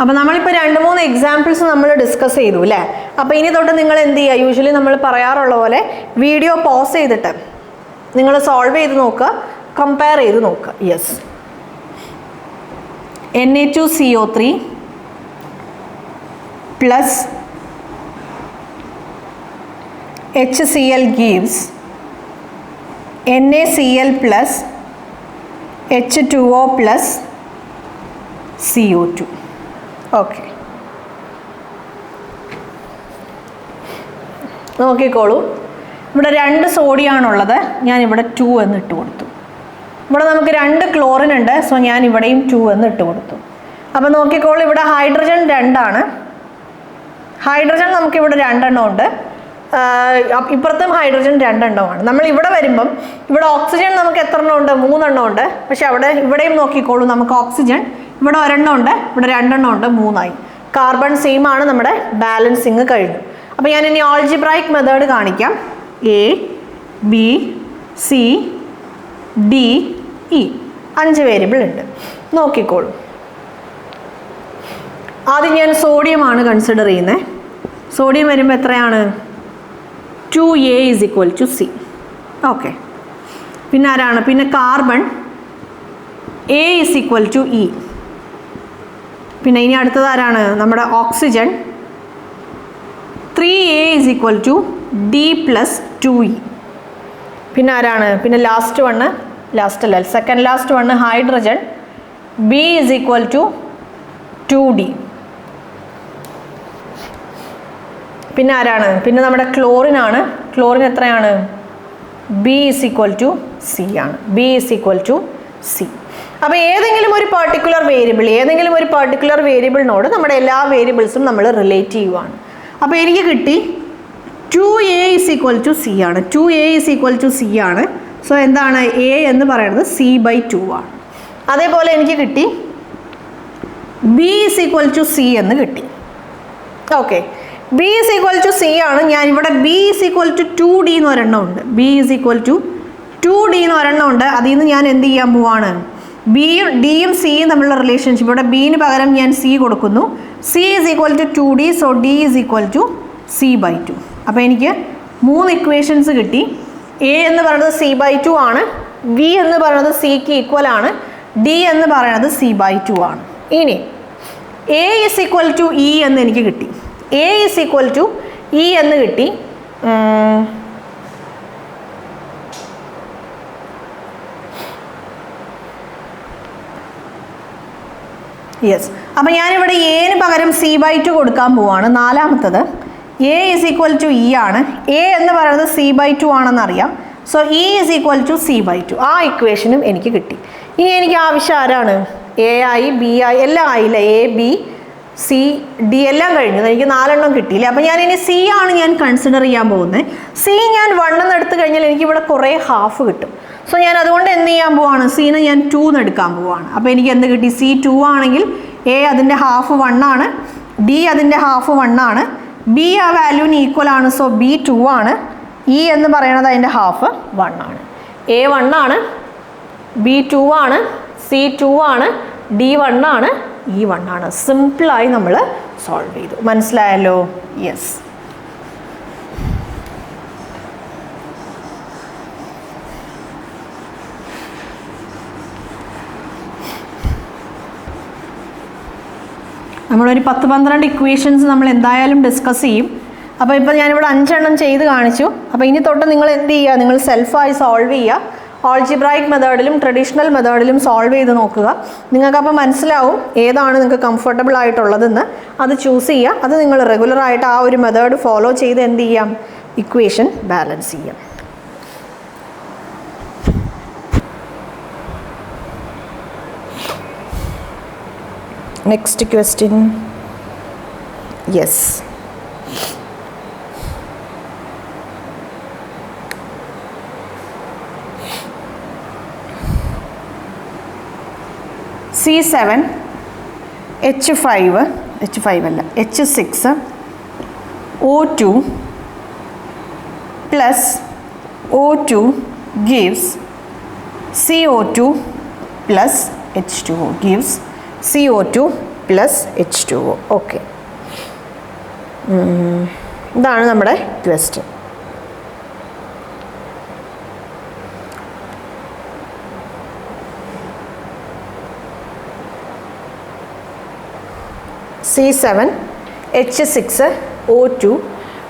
അപ്പോൾ നമ്മളിപ്പോൾ 2-3 എക്സാമ്പിൾസ് നമ്മൾ ഡിസ്കസ് ചെയ്തു അല്ലേ. അപ്പോൾ ഇനി തൊട്ട് നിങ്ങൾ എന്ത് ചെയ്യുക, യൂഷ്വലി നമ്മൾ പറയാറുള്ള പോലെ വീഡിയോ പോസ് ചെയ്തിട്ട് നിങ്ങൾ സോൾവ് ചെയ്ത് നോക്കുക, കമ്പയർ ചെയ്ത് നോക്കുക. Yes, Na2CO3 plus HCl gives NaCl plus H2O plus CO2. Okay, നോക്കിക്കോളൂ. ഇവിടെ 2 സോഡിയാണുള്ളത്, ഞാനിവിടെ 2 എന്ന് ഇട്ട് കൊടുത്തു. ഇവിടെ നമുക്ക് 2 ക്ലോറിൻ ഉണ്ട്, സോ ഞാൻ ഇവിടെയും 2 എന്ന് ഇട്ട് കൊടുത്തു. അപ്പോൾ നോക്കിക്കോളൂ, ഇവിടെ ഹൈഡ്രജൻ 2 ആണ്. ഹൈഡ്രജൻ നമുക്കിവിടെ 2 എണ്ണം ഉണ്ട്, ഇപ്പുറത്തും ഹൈഡ്രജൻ 2 എണ്ണമാണ്. നമ്മൾ ഇവിടെ വരുമ്പം ഇവിടെ ഓക്സിജൻ നമുക്ക് എത്ര എണ്ണം ഉണ്ട്? 3 എണ്ണം ഉണ്ട്. പക്ഷെ ഇവിടെയും നോക്കിക്കോളൂ, നമുക്ക് ഓക്സിജൻ ഇവിടെ 1 എണ്ണം ഉണ്ട്, ഇവിടെ 2 എണ്ണം ഉണ്ട്, 3 ആയി. കാർബൺ സെയിം ആണ്, നമ്മുടെ ബാലൻസിങ് കഴിഞ്ഞു. അപ്പോൾ ഞാൻ ഇനി ആൾജിബ്രായിക് മെത്തേഡ് കാണിക്കാം. A, B, C, D, E 5 variable ഉണ്ട്. നോക്കിക്കോളൂ, ആദ്യം ഞാൻ സോഡിയമാണ് കൺസിഡർ ചെയ്യുന്നത്. സോഡിയം വരുമ്പോൾ എത്രയാണ്? 2A = C. ഓക്കെ, പിന്നെ ആരാണ്? പിന്നെ കാർബൺ A = E. പിന്നെ ഇനി അടുത്തത് ആരാണ്? നമ്മുടെ ഓക്സിജൻ 3A = D + 2E. പിന്നെ ആരാണ്? പിന്നെ second last one hydrogen B = 2D. പിന്നെ ആരാണ്? പിന്നെ നമ്മുടെ ക്ലോറിൻ ആണ്. ക്ലോറിൻ എത്രയാണ്? B = C ആണ്. B = C. അപ്പോൾ ഏതെങ്കിലും ഒരു പർട്ടിക്കുലർ വേരിയബിളിനോട് നമ്മുടെ എല്ലാ വേരിയബിൾസും നമ്മൾ റിലേറ്റ് ചെയ്യുവാണ്. അപ്പോൾ എനിക്ക് കിട്ടി 2A = C ആണ്. 2A = C ആണ്. സോ എന്താണ്? A എന്ന് പറയുന്നത് C/2 ആണ്. അതേപോലെ എനിക്ക് കിട്ടി B = C എന്ന് കിട്ടി. ഓക്കെ, B = C ആണ്. ഞാൻ ഇവിടെ B = 2D എന്ന് ഒരെണ്ണം ഉണ്ട്. B = 2D എന്ന് ഒരെണ്ണം ഉണ്ട്. അതിൽ നിന്ന് ഞാൻ എന്ത് ചെയ്യാൻ പോവാണ്? ബിയും ഡിയും സിയും തമ്മിലുള്ള റിലേഷൻഷിപ്പ്. ഇവിടെ ബിന് പകരം ഞാൻ C കൊടുക്കുന്നു. C = 2D, so D = C/2. അപ്പോൾ എനിക്ക് 3 ഇക്വേഷൻസ് കിട്ടി. A എന്ന് പറയുന്നത് C/2 ആണ്, B എന്ന് പറയുന്നത് Cക്ക് ഈക്വൽ ആണ്, D എന്ന് പറയുന്നത് C/2 ആണ്. ഇനി A = E എന്ന് എനിക്ക് കിട്ടി. A = E എന്ന് കിട്ടി. യെസ്, അപ്പം ഞാനിവിടെ എന് പകരം C/2 കൊടുക്കാൻ പോവാണ്. നാലാമത്തത് A = E ആണ്. A എന്ന് പറയുന്നത് C/2 ആണെന്നറിയാം. So E = C/2. ആ ഇക്വേഷനും എനിക്ക് കിട്ടി. ഇനി എനിക്ക് ആവശ്യം ആരാണ്? A ആയി, B ആയി, എല്ലാം ആയില്ല. A, B, C, D എല്ലാം കഴിഞ്ഞു. എനിക്ക് 4 എണ്ണം കിട്ടിയില്ല. അപ്പോൾ ഞാൻ ഇനി C ആണ് ഞാൻ കൺസിഡർ ചെയ്യാൻ പോകുന്നത്. C ഞാൻ 1 എന്ന് എടുത്തു കഴിഞ്ഞാൽ എനിക്കിവിടെ കുറേ ഹാഫ് കിട്ടും. സോ ഞാൻ അതുകൊണ്ട് എന്ത് ചെയ്യാൻ പോവാണ്? Cനെ ഞാൻ 2 എന്ന് എടുക്കാൻ പോവാണ്. അപ്പോൾ എനിക്ക് എന്ത് കിട്ടി? C 2 ആണെങ്കിൽ A അതിൻ്റെ ഹാഫ് 1 ആണ്, D അതിൻ്റെ ഹാഫ് 1 ആണ്, B ആ വാല്യൂവിന് ഈക്വൽ ആണ്. സോ B 2 ആണ്, E എന്ന് പറയുന്നത് അതിൻ്റെ ഹാഫ് 1 ആണ്. A 1 ആണ്, B 2 ആണ്, C 2 ആണ്, D 1 ആണ്, E 1 ആണ്. സിമ്പിളായി നമ്മൾ സോൾവ് ചെയ്തു. മനസ്സിലായല്ലോ? യെസ്. നമ്മളൊരു 10-12 ഇക്വേഷൻസ് നമ്മൾ എന്തായാലും ഡിസ്കസ് ചെയ്യും. അപ്പോൾ ഇപ്പോൾ ഞാനിവിടെ 5 എണ്ണം ചെയ്ത് കാണിച്ചു. അപ്പോൾ ഇനി തൊട്ട് നിങ്ങൾ എന്ത് ചെയ്യുക? നിങ്ങൾ സെൽഫായി സോൾവ് ചെയ്യുക. ആൾജിബ്രായിക് മെത്തേഡിലും ട്രഡീഷണൽ മെത്തേഡിലും സോൾവ് ചെയ്ത് നോക്കുക. നിങ്ങൾക്കപ്പോൾ മനസ്സിലാവും ഏതാണ് നിങ്ങൾക്ക് കംഫർട്ടബിൾ ആയിട്ടുള്ളതെന്ന്. അത് ചൂസ് ചെയ്യുക. അത് നിങ്ങൾ റെഗുലറായിട്ട് ആ ഒരു മെത്തേഡ് ഫോളോ ചെയ്ത് എന്ത് ചെയ്യാം? ഇക്വേഷൻ ബാലൻസ് ചെയ്യാം. Next question. Yes, C7 H5 അല്ല H6 O2 plus O2 gives CO2 plus H2O gives CO2 plus H2O. Okay, ഇതാണ് നമ്മുടെ question. C7H6O2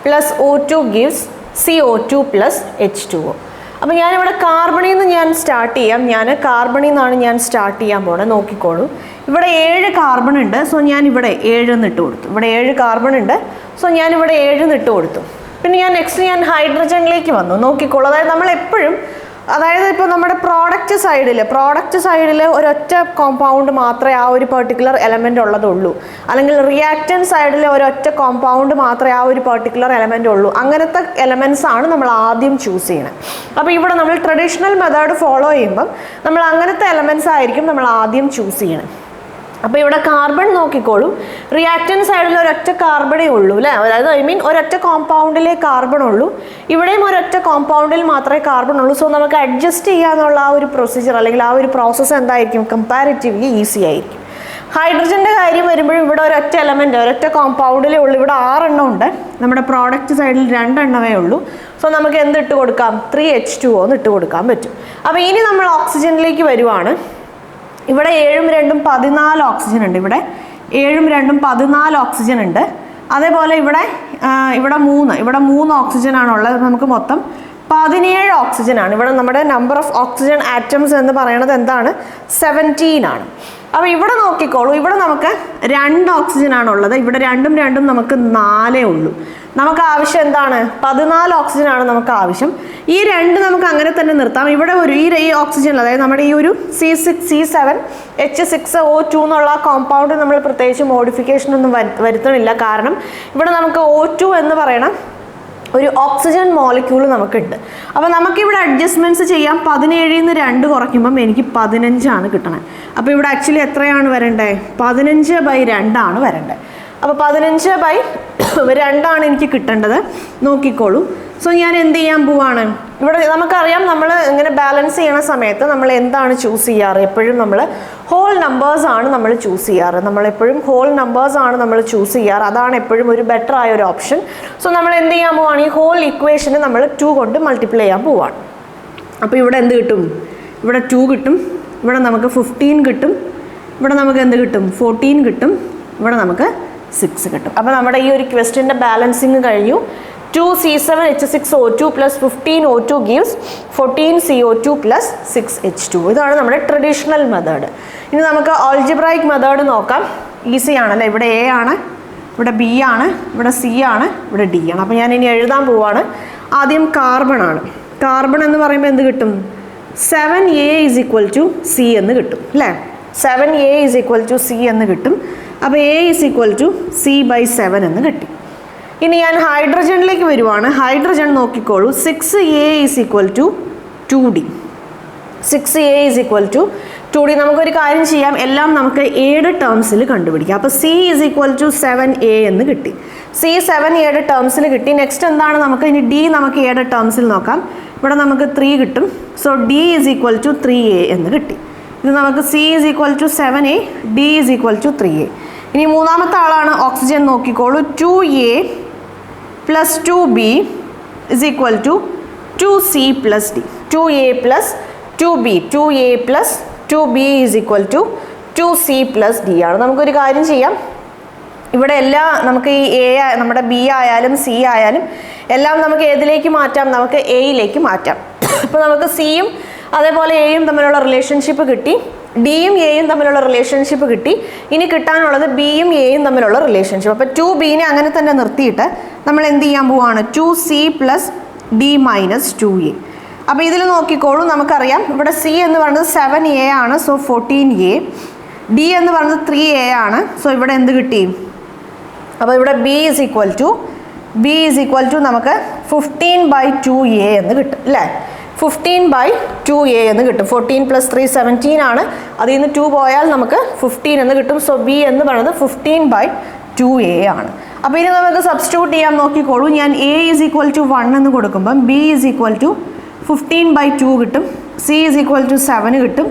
plus O2 gives CO2 plus H2O. അപ്പോൾ ഞാനിവിടെ കാർബണിൽ നിന്ന് ഞാൻ സ്റ്റാർട്ട് ചെയ്യാം. കാർബണിൽ നിന്നാണ് ഞാൻ സ്റ്റാർട്ട് ചെയ്യാൻ പോണത്. നോക്കിക്കോളൂ, ഇവിടെ 7 കാർബൺ ഉണ്ട്. സോ ഞാൻ ഇവിടെ 7 എന്ന് ഇട്ട് കൊടുത്തു. ഇവിടെ 7 കാർബൺ ഉണ്ട്. സോ ഞാനിവിടെ 7 എന്ന് ഇട്ട് കൊടുത്തു. പിന്നെ നെക്സ്റ്റ് ഞാൻ ഹൈഡ്രജനിലേക്ക് വന്നു. നോക്കിക്കോളൂ, അതായത് നമ്മൾ എപ്പോഴും, അതായത് ഇപ്പോൾ നമ്മുടെ പ്രോഡക്റ്റ് സൈഡിൽ ഒരൊറ്റ കോമ്പൗണ്ട് മാത്രമേ ആ ഒരു പെർട്ടിക്കുലർ എലമെൻ്റ് ഉള്ളതുള്ളൂ, അല്ലെങ്കിൽ റിയാക്റ്റൻറ്റ് സൈഡിൽ ഒരൊറ്റ കോമ്പൗണ്ട് മാത്രമേ ആ ഒരു പെർട്ടിക്കുലർ എലമെൻ്റ് ഉള്ളൂ. അങ്ങനത്തെ എലമെൻറ്റ്സ് ആണ് നമ്മൾ ആദ്യം ചൂസ് ചെയ്യണത്. അപ്പോൾ ഇവിടെ നമ്മൾ ട്രഡീഷണൽ മെത്തേഡ് ഫോളോ ചെയ്യുമ്പം നമ്മൾ അങ്ങനത്തെ എലമെൻറ്റ്സ് ആയിരിക്കും നമ്മൾ ആദ്യം ചൂസ് ചെയ്യണം. അപ്പോൾ ഇവിടെ കാർബൺ നോക്കിക്കോളൂ, റിയാക്റ്റൻറ്റ് സൈഡിൽ ഒരൊറ്റ കാർബണേ ഉള്ളൂ അല്ലേ, അതായത് ഒരൊറ്റ കോമ്പൗണ്ടിലേ കാർബൺ ഉള്ളൂ. ഇവിടെയും ഒരൊറ്റ കോമ്പൗണ്ടിൽ മാത്രമേ കാർബൺ ഉള്ളൂ. സോ നമുക്ക് അഡ്ജസ്റ്റ് ചെയ്യാനുള്ള ആ ഒരു പ്രൊസീജിയർ അല്ലെങ്കിൽ ആ ഒരു പ്രോസസ്സ് എന്തായിരിക്കും, കമ്പാരിറ്റീവ്ലി ഈസി ആയിരിക്കും. ഹൈഡ്രജൻ്റെ കാര്യം വരുമ്പോഴും ഇവിടെ ഒരൊറ്റ എലമെൻറ്റ് ഒരൊറ്റ കോമ്പൗണ്ടിലേ ഉള്ളൂ. ഇവിടെ 6 എണ്ണം ഉണ്ട്, നമ്മുടെ പ്രോഡക്റ്റ് സൈഡിൽ 2 എണ്ണമേ ഉള്ളൂ. സോ നമുക്ക് എന്തിട്ട് കൊടുക്കാം, 3H2O എന്ന് ഇട്ട് കൊടുക്കാൻ പറ്റും. അപ്പോൾ ഇനി നമ്മൾ ഓക്സിജനിലേക്ക് വരുവാണ്. ഇവിടെ 7ഉം 2ഉം 14 ഓക്സിജൻ ഉണ്ട്. ഇവിടെ 7ഉം 2ഉം 14 ഓക്സിജൻ ഉണ്ട്. അതേപോലെ ഇവിടെ 3 ഓക്സിജൻ ആണുള്ളത്. നമുക്ക് മൊത്തം 17 ഓക്സിജൻ ആണ്. ഇവിടെ നമ്മുടെ നമ്പർ ഓഫ് ഓക്സിജൻ ആറ്റംസ് എന്ന് പറയുന്നത് എന്താണ്, 17 ആണ്. അപ്പോൾ ഇവിടെ നോക്കിക്കോളൂ, ഇവിടെ നമുക്ക് 2 ഓക്സിജൻ ആണുള്ളത്. ഇവിടെ 2ഉം 2ഉം നമുക്ക് 4 ഉള്ളൂ. നമുക്ക് ആവശ്യം എന്താണ്, 14 ഓക്സിജൻ ആണ് നമുക്ക് ആവശ്യം. ഈ 2 നമുക്ക് അങ്ങനെ തന്നെ നിർത്താം. ഇവിടെ ഈ ഓക്സിജൻ, അതായത് നമ്മുടെ ഈ ഒരു C7H6O2 എന്നുള്ള കോമ്പൗണ്ട് നമ്മൾ പ്രത്യേകിച്ച് മോഡിഫിക്കേഷൻ ഒന്നും വരുത്തണില്ല. കാരണം ഇവിടെ നമുക്ക് O2 എന്ന് പറയണ ഒരു ഓക്സിജൻ മോളിക്യൂൾ നമുക്കുണ്ട്. അപ്പോൾ നമുക്കിവിടെ അഡ്ജസ്റ്റ്മെൻറ്റ്സ് ചെയ്യാം. 17ൽ നിന്ന് 2 കുറയ്ക്കുമ്പം എനിക്ക് 15 ആണ് കിട്ടണത്. അപ്പോൾ ഇവിടെ ആക്ച്വലി എത്രയാണ് വരേണ്ടത്, 15/2 ആണ് വരേണ്ടത്. അപ്പോൾ 15/2 ആണ് എനിക്ക് കിട്ടേണ്ടത്. നോക്കിക്കോളൂ. സോ ഞാൻ എന്ത് ചെയ്യാൻ പോവാണ്, ഇവിടെ നമുക്കറിയാം നമ്മൾ ഇങ്ങനെ ബാലൻസ് ചെയ്യണ സമയത്ത് നമ്മൾ എന്താണ് ചൂസ് ചെയ്യാറ്, എപ്പോഴും നമ്മൾ ഹോൾ നമ്പേഴ്സ് ആണ് നമ്മൾ ചൂസ് ചെയ്യാറ്. നമ്മളെപ്പോഴും ഹോൾ നമ്പേഴ്സ് ആണ് നമ്മൾ ചൂസ് ചെയ്യാറ്. അതാണ് എപ്പോഴും ഒരു ബെറ്റർ ആയ ഒരു ഓപ്ഷൻ. സോ നമ്മൾ എന്ത് ചെയ്യാൻ പോവാണ്, ഈ ഹോൾ ഇക്വേഷന് നമ്മൾ 2 കൊണ്ട് മൾട്ടിപ്ലൈ ചെയ്യാൻ പോവാണ്. അപ്പോൾ ഇവിടെ എന്ത് കിട്ടും, ഇവിടെ 2 കിട്ടും. ഇവിടെ നമുക്ക് 15 കിട്ടും. ഇവിടെ നമുക്ക് എന്ത് കിട്ടും, 14 കിട്ടും. ഇവിടെ നമുക്ക് 6 കിട്ടും. അപ്പോൾ നമ്മുടെ ഈ ഒരു ക്വസ്റ്റ്യൻ്റെ ബാലൻസിങ് കഴിഞ്ഞു. 2C7H6O2 plus 15O2 gives 14CO2 plus 6H2. ഇതാണ് നമ്മുടെ ട്രഡീഷണൽ മെത്തേഡ്. ഇനി നമുക്ക് ആൾജിബ്രായിക് മെത്തേഡ് നോക്കാം. ഈസി ആണല്ലേ. ഇവിടെ A ആണ്, ഇവിടെ B ആണ്, ഇവിടെ C ആണ്, ഇവിടെ D ആണ്. അപ്പോൾ ഞാൻ ഇനി എഴുതാൻ പോവാണ്. ആദ്യം കാർബൺ ആണ്. കാർബൺ എന്ന് പറയുമ്പോൾ എന്ത് കിട്ടും, 7A is equal to C എന്ന് കിട്ടും അല്ലേ. 7A is equal to C എന്ന് കിട്ടും. അപ്പോൾ A is equal to C/7 എന്ന് കിട്ടി. ഇനി ഞാൻ ഹൈഡ്രജനിലേക്ക് വരുവാണ്. ഹൈഡ്രജൻ നോക്കിക്കോളൂ. 6A is equal to 2D. 6A is equal to 2D. നമുക്കൊരു കാര്യം ചെയ്യാം, എല്ലാം നമുക്ക് Aയുടെ ടേംസിൽ കണ്ടുപിടിക്കാം. അപ്പോൾ C is equal to 7A എന്ന് കിട്ടി. C 7Aയുടെ ടേംസിൽ കിട്ടി. നെക്സ്റ്റ് എന്താണ്, നമുക്ക് ഇനി D നമുക്ക് Aയുടെ ടേംസിൽ നോക്കാം. ഇവിടെ നമുക്ക് 3 കിട്ടും. So D is equal to 3A എന്ന് കിട്ടി. ഇത് നമുക്ക് C is equal to 7A, D is equal to 3A. ഇനി മൂന്നാമത്തെ ആളാണ് ഓക്സിജൻ. നോക്കിക്കോളൂ. 2A plus 2B is equal to 2C plus D. 2A plus 2B, 2A plus 2B is equal to 2C plus D ആണ്. നമുക്കൊരു കാര്യം ചെയ്യാം, ഇവിടെ നമുക്ക് ഈ നമ്മുടെ B ആയാലും C ആയാലും എല്ലാം നമുക്ക് ഏതിലേക്ക് മാറ്റാം, നമുക്ക് Aയിലേക്ക് മാറ്റാം. അപ്പോൾ നമുക്ക് Cയും അതേപോലെ Aയും തമ്മിലുള്ള റിലേഷൻഷിപ്പ് കിട്ടി, Dയും Aയും തമ്മിലുള്ള റിലേഷൻഷിപ്പ് കിട്ടി. ഇനി കിട്ടാനുള്ളത് Bയും Aയും തമ്മിലുള്ള റിലേഷൻഷിപ്പ്. അപ്പോൾ 2Bനെ അങ്ങനെ തന്നെ നിർത്തിയിട്ട് നമ്മൾ എന്ത് ചെയ്യാൻ പോവാണ്, 2C plus D minus 2A. അപ്പോൾ ഇതിൽ നോക്കിക്കോളൂ. നമുക്കറിയാം ഇവിടെ C എന്ന് പറയുന്നത് 7A ആണ്. So 14A. D എന്ന് പറയുന്നത് 3A ആണ്. സോ ഇവിടെ എന്ത് കിട്ടി, അപ്പോൾ ഇവിടെ B is equal to നമുക്ക് 15/2A എന്ന് കിട്ടും അല്ലേ. 15/2A എന്ന് കിട്ടും. 14 plus 3 17 ആണ്. അതിൽ നിന്ന് 2 പോയാൽ നമുക്ക് 15 എന്ന് കിട്ടും. സോ B എന്ന് പറയുന്നത് 15/2A ആണ്. അപ്പോൾ ഇനി നമുക്ക് സബ്സ്റ്റിറ്റ്യൂട്ട് ചെയ്യാൻ നോക്കിക്കോളൂ. ഞാൻ A is equal to 1 എന്ന് കൊടുക്കുമ്പം B is equal to 15/2 കിട്ടും. C is equal to 7 കിട്ടും.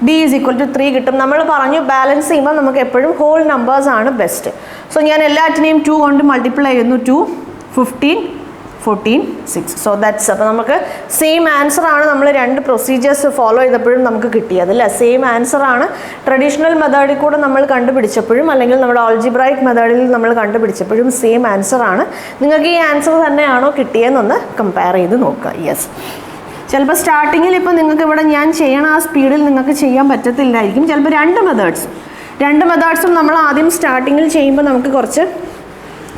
D D is equal to 3 കിട്ടും. നമ്മൾ പറഞ്ഞു ബാലൻസ് ചെയ്യുമ്പോൾ നമുക്ക് എപ്പോഴും ഹോൾ നമ്പേഴ്സ് ആണ് ബെസ്റ്റ്. സോ ഞാൻ എല്ലാറ്റിനെയും 2 കൊണ്ട് മൾട്ടിപ്ലൈ ചെയ്യുന്നു. 2, 15, 14, 6. So that's. അപ്പോൾ നമുക്ക് സെയിം ആൻസർ ആണ് നമ്മൾ രണ്ട് പ്രൊസീജിയേഴ്സ് ഫോളോ ചെയ്തപ്പോഴും നമുക്ക് കിട്ടിയത് അല്ലേ. സെയിം ആൻസർ ആണ് ട്രഡീഷണൽ മെത്തേഡിൽ കൂടെ നമ്മൾ കണ്ടുപിടിച്ചപ്പോഴും അല്ലെങ്കിൽ നമ്മുടെ ആൾജിബ്രായിക് മെത്തേഡിൽ നമ്മൾ കണ്ടുപിടിച്ചപ്പോഴും സെയിം ആൻസർ ആണ്. നിങ്ങൾക്ക് ഈ ആൻസർ തന്നെയാണോ കിട്ടിയതെന്നൊന്ന് കമ്പയർ ചെയ്ത് നോക്കുക. യെസ്, ചിലപ്പോൾ സ്റ്റാർട്ടിങ്ങിൽ ഇപ്പോൾ നിങ്ങൾക്ക് ഇവിടെ ഞാൻ ചെയ്യണ ആ സ്പീഡിൽ നിങ്ങൾക്ക് ചെയ്യാൻ പറ്റത്തില്ലായിരിക്കും. ചിലപ്പോൾ രണ്ട് മെത്തേഡ്സും നമ്മൾ ആദ്യം സ്റ്റാർട്ടിങ്ങിൽ ചെയ്യുമ്പോൾ നമുക്ക്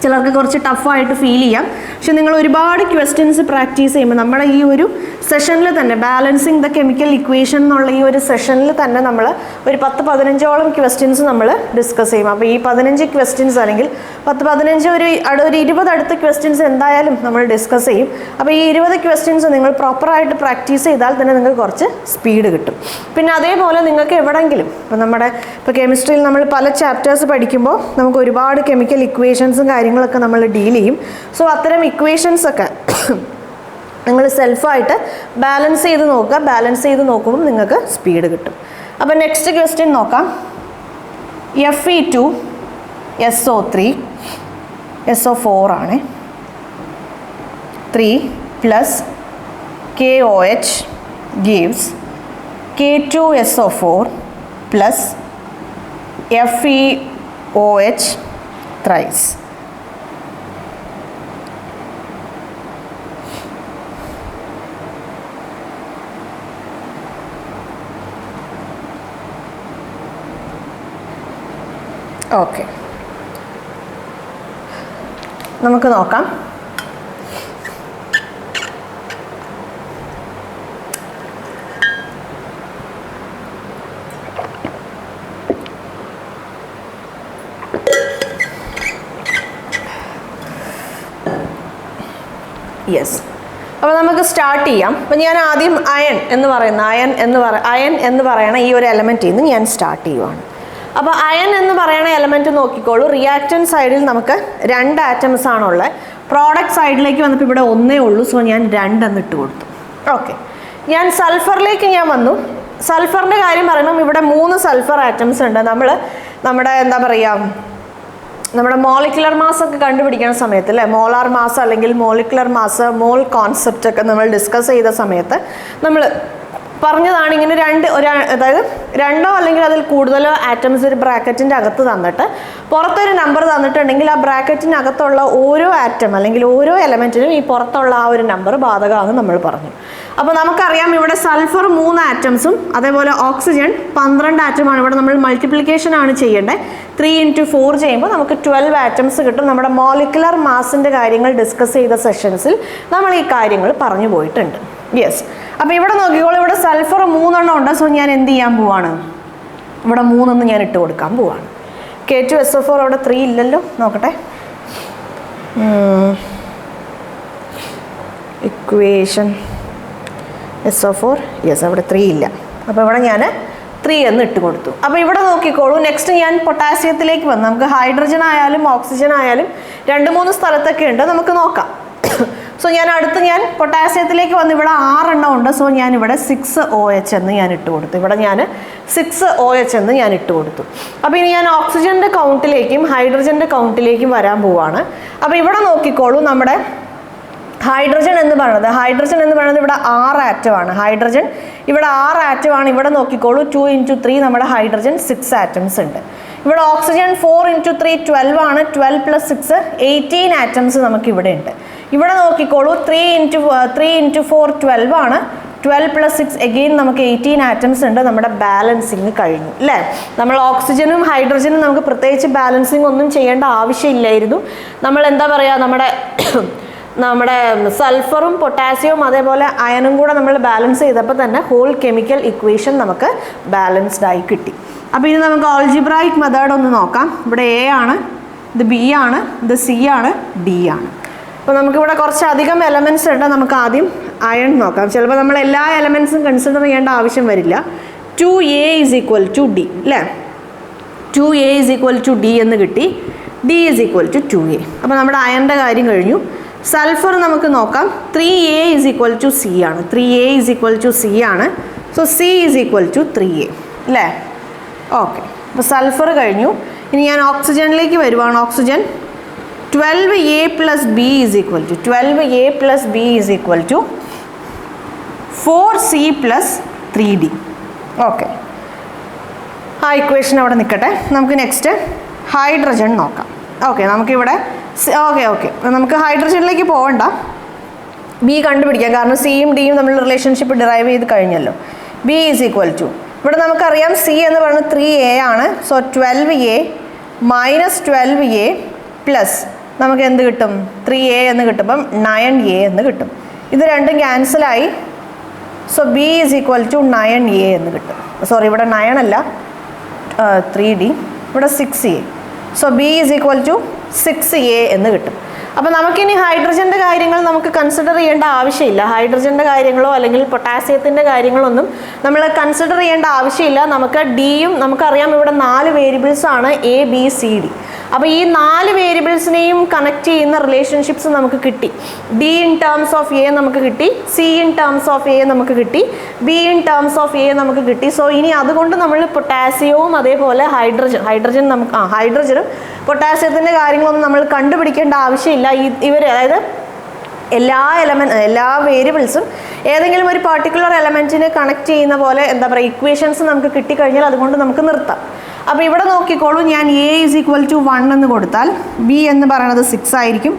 ചിലർക്ക് കുറച്ച് ടഫായിട്ട് ഫീൽ ചെയ്യാം. പക്ഷെ നിങ്ങൾ ഒരുപാട് ക്വസ്റ്റ്യൻസ് പ്രാക്ടീസ് ചെയ്യുമ്പോൾ നമ്മുടെ ഈ ഒരു സെഷനിൽ തന്നെ ബാലൻസിങ് ദ കെമിക്കൽ ഇക്വേഷൻ എന്നുള്ള ഈ ഒരു സെഷനിൽ തന്നെ നമ്മൾ ഒരു 10-15ഓളം ക്വസ്റ്റ്യൻസ് നമ്മൾ ഡിസ്കസ് ചെയ്യും. അപ്പോൾ ഈ 15 ക്വസ്റ്റ്യൻസ് അല്ലെങ്കിൽ 10-15 ഒരു 20 അടുത്ത ക്വസ്റ്റ്യൻസ് എന്തായാലും നമ്മൾ ഡിസ്കസ് ചെയ്യും. അപ്പോൾ ഈ 20 ക്വസ്റ്റ്യൻസ് നിങ്ങൾ പ്രോപ്പറായിട്ട് പ്രാക്ടീസ് ചെയ്താൽ തന്നെ നിങ്ങൾക്ക് കുറച്ച് സ്പീഡ് കിട്ടും. പിന്നെ അതേപോലെ നിങ്ങൾക്ക് എവിടെയെങ്കിലും ഇപ്പോൾ കെമിസ്ട്രിയിൽ നമ്മൾ പല ചാപ്റ്റേഴ്സ് പഠിക്കുമ്പോൾ നമുക്ക് ഒരുപാട് കെമിക്കൽ ഇക്വേഷൻസും കാര്യങ്ങളൊക്കെ നമ്മൾ ഡീൽ ചെയ്യും. സോ അത്തരം ഇക്വേഷൻസൊക്കെ നിങ്ങൾ സെൽഫായിട്ട് ബാലൻസ് ചെയ്ത് നോക്കുമ്പോൾ നിങ്ങൾക്ക് സ്പീഡ് കിട്ടും. അപ്പോൾ നെക്സ്റ്റ് ക്വസ്റ്റ്യൻ നോക്കാം. Fe2SO3 SO4 ആണ്. 3 + KOH gives K2SO4 + FeOH thrice. Okay, നമുക്ക് നോക്കാം. യെസ്, അപ്പോൾ നമുക്ക് സ്റ്റാർട്ട് ചെയ്യാം. അപ്പോൾ ഞാൻ ആദ്യം അയൺ എന്ന് പറയണ ഈ ഒരു എലമെൻറ്റിൽ നിന്ന് ഞാൻ സ്റ്റാർട്ട് ചെയ്യുവാണ്. അപ്പോൾ അയൺ എന്ന് പറയുന്ന എലമെൻറ്റ് നോക്കിക്കോളൂ. റിയാക്റ്റൻറ്റ് സൈഡിൽ നമുക്ക് 2 ആറ്റംസ് ആണുള്ളത്. പ്രോഡക്റ്റ് സൈഡിലേക്ക് വന്നപ്പോൾ ഇവിടെ 1 ഉള്ളൂ. സോ ഞാൻ 2 എന്ന് ഇട്ട് കൊടുത്തു. ഓക്കെ, ഞാൻ സൾഫറിലേക്ക് വന്നു. സൾഫറിൻ്റെ കാര്യം പറയുമ്പം ഇവിടെ 3 സൾഫർ ആറ്റംസ് ഉണ്ട്. നമ്മുടെ മോളിക്കുലർ മാസ് ഒക്കെ കണ്ടുപിടിക്കുന്ന സമയത്ത് അല്ലേ, മോളാർ മാസ് അല്ലെങ്കിൽ മോളിക്കുലർ മാസ്, മോൾ കോൺസെപ്റ്റ് ഒക്കെ നമ്മൾ ഡിസ്കസ് ചെയ്ത സമയത്ത് നമ്മൾ പറഞ്ഞതാണ് ഇങ്ങനെ അതായത് 2 അല്ലെങ്കിൽ അതിൽ കൂടുതലോ ആറ്റംസ് ഒരു ബ്രാക്കറ്റിൻ്റെ അകത്ത് തന്നിട്ട് പുറത്തൊരു നമ്പർ തന്നിട്ടുണ്ടെങ്കിൽ ആ ബ്രാക്കറ്റിനകത്തുള്ള ഓരോ ആറ്റം അല്ലെങ്കിൽ ഓരോ എലമെൻറ്റിനും ഈ പുറത്തുള്ള ആ ഒരു നമ്പർ ബാധകമാണെന്ന് നമ്മൾ പറഞ്ഞു. അപ്പോൾ നമുക്കറിയാം ഇവിടെ സൾഫർ 3 ആറ്റംസും അതേപോലെ ഓക്സിജൻ 12 ആറ്റമാണ്. ഇവിടെ നമ്മൾ മൾട്ടിപ്ലിക്കേഷൻ ആണ് ചെയ്യേണ്ടത്. 3 × 4 ചെയ്യുമ്പോൾ നമുക്ക് 12 ആറ്റംസ് കിട്ടും. നമ്മുടെ മോളിക്കുലർ മാസിൻ്റെ കാര്യങ്ങൾ ഡിസ്കസ് ചെയ്ത സെഷൻസിൽ നമ്മൾ ഈ കാര്യങ്ങൾ പറഞ്ഞു പോയിട്ടുണ്ട്. യെസ്, അപ്പോൾ ഇവിടെ നോക്കിക്കോളൂ. ഇവിടെ സൾഫർ 3 ഉണ്ട്. സോ ഞാൻ എന്ത് ചെയ്യാൻ പോവാണ്, ഇവിടെ 3 ഞാൻ ഇട്ട് കൊടുക്കാൻ പോവാണ്. K2SO4 അവിടെ 3 ഇല്ലല്ലോ, നോക്കട്ടെ. ഇക്വേഷൻ SO4 യെസ്, അവിടെ 3 ഇല്ല. അപ്പോൾ ഇവിടെ ഞാൻ 3 എന്ന് ഇട്ട് കൊടുത്തു. അപ്പോൾ ഇവിടെ നോക്കിക്കോളൂ. നെക്സ്റ്റ് ഞാൻ പൊട്ടാസ്യത്തിലേക്ക് വന്നു. നമുക്ക് ഹൈഡ്രജൻ ആയാലും ഓക്സിജൻ ആയാലും 2-3 സ്ഥലത്തൊക്കെ ഉണ്ട്, നമുക്ക് നോക്കാം. സോ ഞാൻ പൊട്ടാസ്യത്തിലേക്ക് വന്ന് ഇവിടെ 6 ഉണ്ട്. സോ ഞാൻ ഇവിടെ 6OH എന്ന് ഞാൻ ഇട്ട് കൊടുത്തു. ഇവിടെ ഞാൻ 6OH എന്ന് ഞാൻ ഇട്ട് കൊടുത്തു. അപ്പോൾ ഇനി ഞാൻ ഓക്സിജൻ്റെ കൗണ്ടിലേക്കും ഹൈഡ്രജൻ്റെ കൗണ്ടിലേക്കും വരാൻ പോവാണ്. അപ്പോൾ ഇവിടെ നോക്കിക്കോളൂ. നമ്മുടെ ഹൈഡ്രജൻ എന്ന് പറയുന്നത് ഇവിടെ 6 ആറ്റമാണ്. ഹൈഡ്രജൻ ഇവിടെ 6 ആറ്റമാണ്. ഇവിടെ നോക്കിക്കോളൂ. 2 × 3 നമ്മുടെ ഹൈഡ്രജൻ 6 ആറ്റംസ് ഉണ്ട്. ഇവിടെ ഓക്സിജൻ 4 × 3 12 ആണ്. 12 + 6 18 ആറ്റംസ് നമുക്ക് ഇവിടെ ഉണ്ട്. ഇവിടെ നോക്കിക്കോളൂ. 3 × 4 12 ആണ്. 12 + 6 അഗെയിൻ നമുക്ക് 18 ആറ്റംസ് ഉണ്ട്. നമ്മുടെ ബാലൻസിങ് കഴിഞ്ഞു അല്ലേ. നമ്മൾ ഓക്സിജനും ഹൈഡ്രജനും നമുക്ക് പ്രത്യേകിച്ച് ബാലൻസിങ് ഒന്നും ചെയ്യേണ്ട ആവശ്യമില്ലായിരുന്നു. നമ്മൾ എന്താ പറയുക, നമ്മുടെ സൾഫറും പൊട്ടാസ്യവും അതേപോലെ അയണും കൂടെ നമ്മൾ ബാലൻസ് ചെയ്തപ്പോൾ തന്നെ ഹോൾ കെമിക്കൽ ഇക്വേഷൻ നമുക്ക് ബാലൻസ്ഡ് ആയി കിട്ടി. അപ്പോൾ ഇനി നമുക്ക് ആൾജിബ്രായിക് മെത്തേഡ് ഒന്ന് നോക്കാം. ഇവിടെ A ആണ്, ഇത് B ആണ്, ഇത് C ആണ്, D ആണ്. അപ്പോൾ നമുക്കിവിടെ കുറച്ചധികം എലമെൻറ്റ്സ് ഉണ്ട്. നമുക്ക് ആദ്യം അയൺ നോക്കാം. ചിലപ്പോൾ നമ്മൾ എല്ലാ എലമെൻറ്റ്സും കൺസിഡർ ചെയ്യേണ്ട ആവശ്യം വരില്ല. 2A = D അല്ലേ. 2A = D എന്ന് കിട്ടി. D = 2A. അപ്പോൾ നമ്മുടെ അയണിൻ്റെ കാര്യം കഴിഞ്ഞു. സൾഫർ നമുക്ക് നോക്കാം. 3A = C ആണ്. 3A = C ആണ്. So C = 3A. അല്ലേ? ഓക്കെ, അപ്പോൾ സൾഫർ കഴിഞ്ഞു. ഇനി ഞാൻ ഓക്സിജനിലേക്ക് വരുവാണ്. Oxygen 12A plus B is equal to 12A plus B is equal to 4C plus 3D. Okay, ആ ഇക്വേഷൻ അവിടെ നിൽക്കട്ടെ. നമുക്ക് നെക്സ്റ്റ് ഹൈഡ്രജൻ നോക്കാം. ഓക്കെ, നമുക്കിവിടെ ഓക്കെ നമുക്ക് ഹൈഡ്രജനിലേക്ക് പോകണ്ട, ബി കണ്ടുപിടിക്കാം. കാരണം സിയും ഡിയും തമ്മിലുള്ള റിലേഷൻഷിപ്പ് ഡിറൈവ് ചെയ്ത് കഴിഞ്ഞല്ലോ. ബി ഈസ് ഈക്വൽ ടു, ഇവിടെ നമുക്കറിയാം സി എന്ന് പറയുന്നത് 3A ആണ്. So 12A minus 12A plus നമുക്ക് എന്ത് കിട്ടും? 3A എന്ന് കിട്ടുമ്പം 9A എന്ന് കിട്ടും. ഇത് രണ്ടും ക്യാൻസലായി. So B is equal to 9A എന്ന് കിട്ടും. സോറി, ഇവിടെ 9 അല്ല, 3D, ഇവിടെ 6A. So B is equal to 6A എന്ന് കിട്ടും. അപ്പോൾ നമുക്കിനി ഹൈഡ്രജൻ്റെ കാര്യങ്ങൾ നമുക്ക് കൺസിഡർ ചെയ്യേണ്ട ആവശ്യമില്ല. ഹൈഡ്രജൻ്റെ കാര്യങ്ങളോ അല്ലെങ്കിൽ പൊട്ടാസ്യത്തിൻ്റെ കാര്യങ്ങളൊന്നും നമ്മൾ കൺസിഡർ ചെയ്യേണ്ട ആവശ്യമില്ല. നമുക്ക് ഡിയും നമുക്കറിയാം ഇവിടെ 4 വേരിയബിൾസ് ആണ്, A B C D. അപ്പോൾ ഈ 4 വേരിയബിൾസിനെയും കണക്ട് ചെയ്യുന്ന റിലേഷൻഷിപ്സ് നമുക്ക് കിട്ടി. D in terms of A നമുക്ക് കിട്ടി, C in terms of A നമുക്ക് കിട്ടി, be in terms of A നമുക്ക് കിട്ടി. സോ ഇനി അതുകൊണ്ട് നമ്മൾ പൊട്ടാസ്യവും അതേപോലെ ഹൈഡ്രജനും പൊട്ടാസ്യത്തിൻ്റെ കാര്യങ്ങളൊന്നും നമ്മൾ കണ്ടുപിടിക്കേണ്ട ആവശ്യമില്ല. അതായത് എല്ലാ വേരിയബിൾസും ഏതെങ്കിലും ഒരു പർട്ടിക്കുലർ എലമെൻറ്റിനെ കണക്ട് ചെയ്യുന്ന പോലെ എന്താ പറയുക ഇക്വേഷൻസ് നമുക്ക് കിട്ടിക്കഴിഞ്ഞാൽ അതുകൊണ്ട് നമുക്ക് നിർത്താം. അപ്പോൾ ഇവിടെ നോക്കിക്കോളൂ, ഞാൻ A ഈസ് ഈക്വൽ ടു 1 എന്ന് കൊടുത്താൽ ബി എന്ന് പറയുന്നത് 6 ആയിരിക്കും,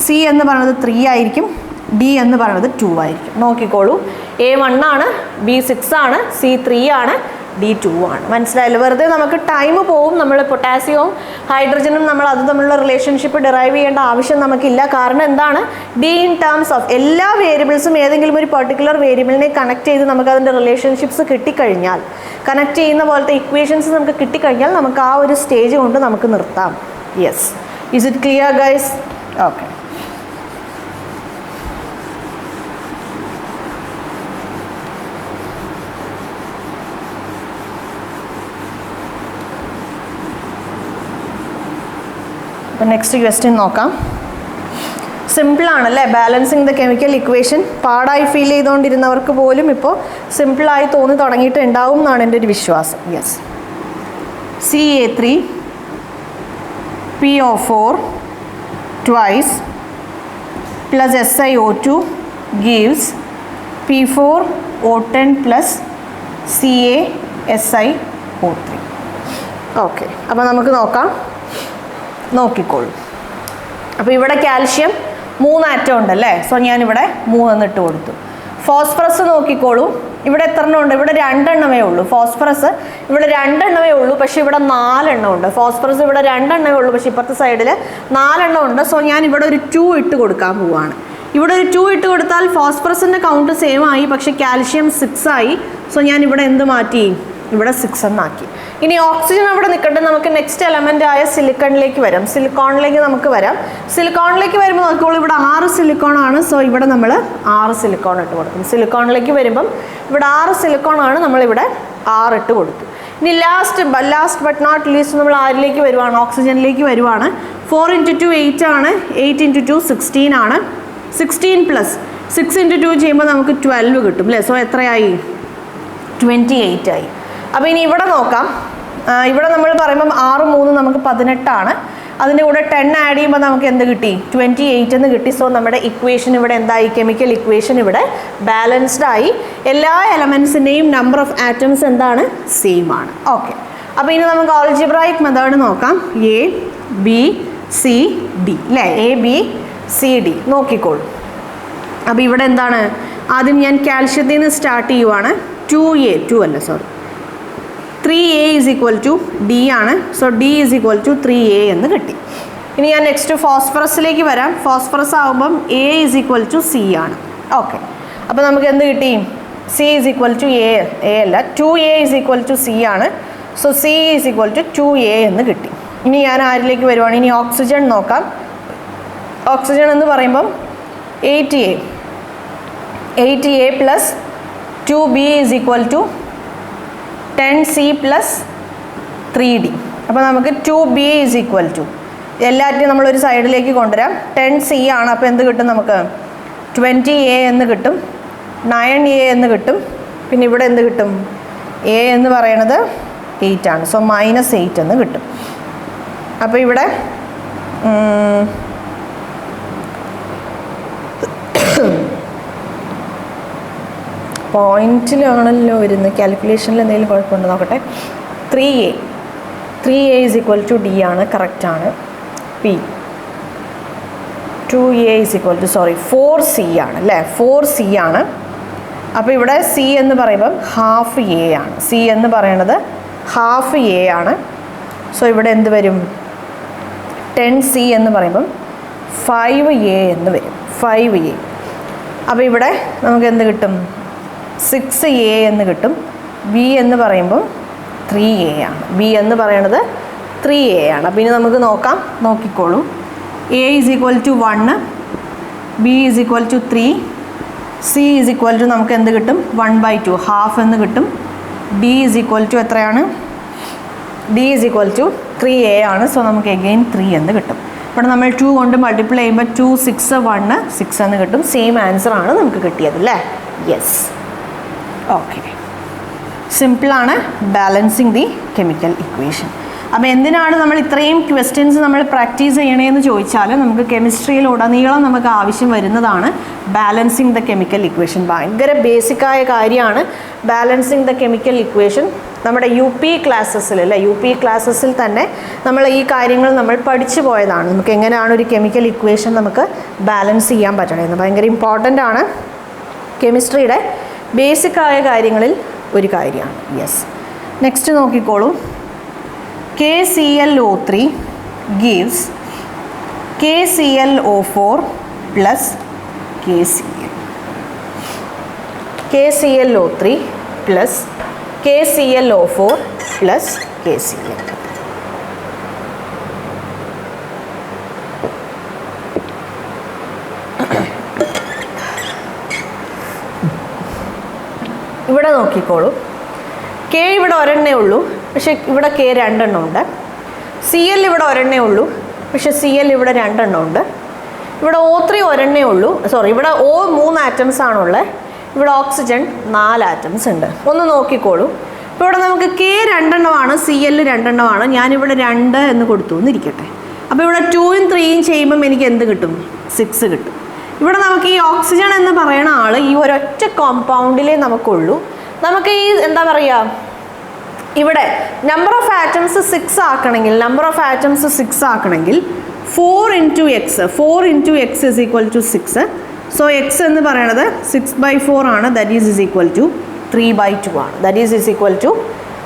സി എന്ന് പറയുന്നത് 3 ആയിരിക്കും, ഡി എന്ന് പറയുന്നത് 2 ആയിരിക്കും. നോക്കിക്കോളൂ, A 1 ആണ്, B 6 ആണ്, C 3 ആണ്, D 2 ആണ്. മനസ്സിലായില്ല? വെറുതെ നമുക്ക് ടൈം പോവും. നമ്മൾ പൊട്ടാസ്യവും ഹൈഡ്രജനും നമ്മൾ അത് തമ്മിലുള്ള റിലേഷൻഷിപ്പ് ഡിറൈവ് ചെയ്യേണ്ട ആവശ്യം നമുക്കില്ല. കാരണം എന്താണ്? ഡി ഇൻ ടേംസ് ഓഫ് എല്ലാ വേരിയബിൾസും ഏതെങ്കിലും ഒരു പർട്ടിക്കുലർ വേരിയബിളിനെ കണക്ട് ചെയ്ത് നമുക്ക് അതിൻ്റെ റിലേഷൻഷിപ്സ് കിട്ടിക്കഴിഞ്ഞാൽ, കണക്ട് ചെയ്യുന്ന പോലത്തെ ഇക്വേഷൻസ് നമുക്ക് കിട്ടിക്കഴിഞ്ഞാൽ നമുക്ക് ആ ഒരു സ്റ്റേജ് കൊണ്ട് നമുക്ക് നിർത്താം. Yes, is it clear guys? Okay. അപ്പോൾ നെക്സ്റ്റ് ക്വസ്റ്റ്യൻ നോക്കാം. സിമ്പിളാണല്ലേ? ബാലൻസിങ് ദ കെമിക്കൽ ഇക്വേഷൻ പാടായി ഫീൽ ചെയ്തുകൊണ്ടിരുന്നവർക്ക് പോലും ഇപ്പോൾ സിമ്പിളായി തോന്നി തുടങ്ങിയിട്ടുണ്ടാവും എന്നാണ് എൻ്റെ ഒരു വിശ്വാസം. Yes, CA3 PO4 twice plus SiO2 gives P4O10 plus CaSiO3. Okay, അപ്പോൾ നമുക്ക് നോക്കിക്കോളൂ. അപ്പോൾ ഇവിടെ കാൽഷ്യം 3 ആറ്റം ഉണ്ടല്ലേ? സോ ഞാനിവിടെ 3 എന്നിട്ട് കൊടുത്തു. ഫോസ്ഫറസ് നോക്കിക്കോളൂ, ഇവിടെ എത്ര എണ്ണം ഉണ്ട്? ഇവിടെ 2 എണ്ണമേ ഉള്ളൂ. ഫോസ്ഫറസ് ഇവിടെ 2 എണ്ണമേ ഉള്ളൂ, പക്ഷേ ഇവിടെ 4 എണ്ണം ഉണ്ട്. ഫോസ്ഫറസ് ഇവിടെ 2 എണ്ണമേ ഉള്ളൂ, പക്ഷേ ഇപ്പുറത്തെ സൈഡിൽ 4 എണ്ണം ഉണ്ട്. സോ ഞാൻ ഇവിടെ ഒരു 2 ഇട്ട് കൊടുക്കാൻ പോവാണ്. ഇവിടെ ഒരു 2 ഇട്ട് കൊടുത്താൽ ഫോസ്ഫറസിൻ്റെ കൗണ്ട് സെയിം ആയി, പക്ഷേ കാൽഷ്യം 6 ആയി. സോ ഞാൻ ഇവിടെ എന്ത് മാറ്റി? ഇവിടെ 6 എന്നാക്കി. ഇനി ഓക്സിജൻ അവിടെ നിൽക്കട്ടെ. നമുക്ക് നെക്സ്റ്റ് എലമെൻ്റ് ആയ സിലിക്കണിലേക്ക് വരാം. സിലിക്കോണിലേക്ക് നമുക്ക് വരാം. സിലിക്കോണിലേക്ക് വരുമ്പോൾ നോക്കിക്കോളൂ, ഇവിടെ 6 സിലിക്കോൺ ആണ്. സോ ഇവിടെ നമ്മൾ 6 സിലിക്കോൺ ഇട്ട് കൊടുക്കും. സിലിക്കോണിലേക്ക് വരുമ്പം ഇവിടെ 6 സിലിക്കോൺ ആണ്, നമ്മളിവിടെ 6 ഇട്ട് കൊടുത്തു. ഇനി ലാസ്റ്റ് ബട്ട് നോട്ട് ലീസ്റ്റ് നമ്മൾ ആരിലേക്ക് വരുവാണ്? ഓക്സിജനിലേക്ക് വരുവാണ്. 4 × 2 8 ആണ്, 8 × 2 16 ആണ്. 16 പ്ലസ് 6 × 2 ചെയ്യുമ്പോൾ നമുക്ക് 12 കിട്ടും അല്ലേ? സോ എത്രയായി? 28 ആയി. അപ്പോൾ ഇനി ഇവിടെ നോക്കാം. ഇവിടെ നമ്മൾ പറയുമ്പം 6 3 നമുക്ക് 18 ആണ്. അതിൻ്റെ കൂടെ 10 ആഡ് ചെയ്യുമ്പോൾ നമുക്ക് എന്ത് കിട്ടി? 28 എന്ന് കിട്ടി. സോ നമ്മുടെ ഇക്വേഷൻ ഇവിടെ എന്തായി? കെമിക്കൽ ഇക്വേഷൻ ഇവിടെ ബാലൻസ്ഡ് ആയി. എല്ലാ എലമെൻസിൻ്റെയും നമ്പർ ഓഫ് ആറ്റംസ് എന്താണ്? സെയിം ആണ്. ഓക്കെ, അപ്പോൾ ഇനി നമുക്ക് ആൾജിബ്രായിക് മെത്തേഡ് നോക്കാം. A B C D അല്ലേ? A B C D നോക്കിക്കോളൂ. അപ്പോൾ ഇവിടെ എന്താണ്? ആദ്യം ഞാൻ കാൽഷ്യത്തിൽ നിന്ന് സ്റ്റാർട്ട് ചെയ്യുവാണ്. 3A is equal to D ആണ്. So D is equal to 3A എന്ന് കിട്ടി. ഇനി ഞാൻ നെക്സ്റ്റ് ഫോസ്ഫറസിലേക്ക് വരാം. ഫോസ്ഫറസ് ആകുമ്പം A is equal to C ആണ്. ഓക്കെ, അപ്പോൾ നമുക്ക് എന്ത് കിട്ടി? C is equal to A അല്ല, 2A is equal to C ആണ്. So C is equal to 2A എന്ന് കിട്ടി. ഇനി ഞാൻ ആരിലേക്ക് വരുവാണ്? ഇനി ഓക്സിജൻ നോക്കാം. ഓക്സിജൻ എന്ന് പറയുമ്പം 8A plus 2B is equal to 10C plus 3D. അപ്പോൾ നമുക്ക് 2B ഈസ് ഈക്വൽ ടു എല്ലാറ്റിനും നമ്മളൊരു സൈഡിലേക്ക് കൊണ്ടുവരാം. 10C ആണ്. അപ്പോൾ എന്ത് കിട്ടും? നമുക്ക് 20A എന്ന് കിട്ടും, 9A എന്ന് കിട്ടും. പിന്നെ ഇവിടെ എന്ത് കിട്ടും? എ എന്ന് പറയുന്നത് 8 ആണ്. സോ -8 എന്ന് കിട്ടും. അപ്പോൾ ഇവിടെ പോയിന്റിലാണല്ലോ വരുന്നത്. കാൽക്കുലേഷനിൽ എന്തെങ്കിലും കുഴപ്പമുണ്ടോ നോക്കട്ടെ. 3a is equal to D ആണ്, കറക്റ്റാണ്. P 2a is equal to 4c ആണ് അല്ലേ, 4c ആണ്. അപ്പോൾ ഇവിടെ c എന്ന് പറയുമ്പം ഹാഫ് എ ആണ്. c എന്ന് പറയുന്നത് ഹാഫ് എ ആണ്. സോ ഇവിടെ എന്ത് വരും? 10c എന്ന് പറയുമ്പം 5a എന്ന് വരും, 5a. അപ്പോൾ ഇവിടെ നമുക്ക് എന്ത് കിട്ടും? 6a എന്ന് കിട്ടും. b എന്ന് പറയുമ്പം 3a ആണ്. b എന്ന് പറയുന്നത് 3a ആണ്. അപ്പോൾ ഇനി നമുക്ക് നോക്കാം, നോക്കിക്കോളൂ. a is equal to 1, b is equal to 3, c is equal to നമുക്ക് എന്ത് കിട്ടും? 1/2 ഹാഫ് എന്ന് കിട്ടും. d ഈസ് ഈക്വൽ ടു എത്രയാണ്? d is equal to 3a ആണ്. സോ നമുക്ക് എഗെയിൻ 3 എന്ന് കിട്ടും. ഇവിടെ നമ്മൾ 2 കൊണ്ട് മൾട്ടിപ്ലൈ ചെയ്യുമ്പോൾ 2 6 1 6 എന്ന് കിട്ടും. സെയിം ആൻസർ ആണ് നമുക്ക് കിട്ടിയത് അല്ലേ? യെസ്. ഓക്കെ, സിമ്പിളാണ് ബാലൻസിങ് ദി കെമിക്കൽ ഇക്വേഷൻ. അപ്പോൾ എന്തിനാണ് നമ്മൾ ഇത്രയും ക്വസ്റ്റ്യൻസ് നമ്മൾ പ്രാക്ടീസ് ചെയ്യണേന്ന് ചോദിച്ചാൽ നമുക്ക് കെമിസ്ട്രിയിൽ ഉടനീളം നമുക്ക് ആവശ്യം വരുന്നതാണ് ബാലൻസിങ് ദ കെമിക്കൽ ഇക്വേഷൻ. ഭയങ്കര ബേസിക്കായ കാര്യമാണ് ബാലൻസിങ് ദ കെമിക്കൽ ഇക്വേഷൻ. നമ്മുടെ UP ക്ലാസ്സസിൽ അല്ലേ, UP ക്ലാസ്സസിൽ തന്നെ നമ്മൾ ഈ കാര്യങ്ങൾ നമ്മൾ പഠിച്ചു പോയതാണ്. നമുക്ക് എങ്ങനെയാണ് ഒരു കെമിക്കൽ ഇക്വേഷൻ നമുക്ക് ബാലൻസ് ചെയ്യാൻ പറ്റണമെന്ന്. ഭയങ്കര ഇമ്പോർട്ടൻ്റ് ആണ്, കെമിസ്ട്രിയുടെ ബേസിക്കായ കാര്യങ്ങളിൽ ഒരു കാര്യമാണ്. യെസ്. നെക്സ്റ്റ് നോക്കിക്കോളൂ. KClO3 gives KClO4 plus KCl. KClO3 plus KClO4 plus KCl. ഇവിടെ നോക്കിക്കോളൂ. K ഇവിടെ ഒരെണ്ണേ ഉള്ളൂ, പക്ഷേ ഇവിടെ K 2 എണ്ണം ഉണ്ട്. Cl ഇവിടെ ഒരെണ്ണേ ഉള്ളൂ, പക്ഷേ Cl ഇവിടെ 2 എണ്ണം ഉണ്ട്. ഇവിടെ O3 ഒരെണ്ണേ ഉള്ളൂ, ഇവിടെ O 3 ആറ്റംസ് ആണുള്ളത്. ഇവിടെ ഓക്സിജൻ 4 ആറ്റംസ് ഉണ്ട്. ഒന്ന് നോക്കിക്കോളൂ. ഇപ്പോൾ ഇവിടെ നമുക്ക് K 2 എണ്ണമാണ്, Cl 2 എണ്ണമാണ്. ഞാനിവിടെ 2 എന്ന് കൊടുത്തു എന്നിരിക്കട്ടെ. അപ്പോൾ ഇവിടെ 2ഉം 3ഉം ചെയ്യുമ്പം എനിക്ക് എന്ത് കിട്ടും? 6 കിട്ടും. ഇവിടെ നമുക്ക് ഈ ഓക്സിജൻ എന്ന് പറയുന്ന ആൾ ഈ ഒരൊറ്റ കോമ്പൗണ്ടിലേ നമുക്കുള്ളൂ. നമുക്ക് ഈ എന്താ പറയുക, ഇവിടെ number of atoms 6 ആക്കണമെങ്കിൽ 4 into x is equal to 6. So X എന്ന് പറയുന്നത് 6/4 ആണ്. ദാറ്റ് ഈസ് ഈക്വൽ ടു 3/2 ആണ്. That is equal to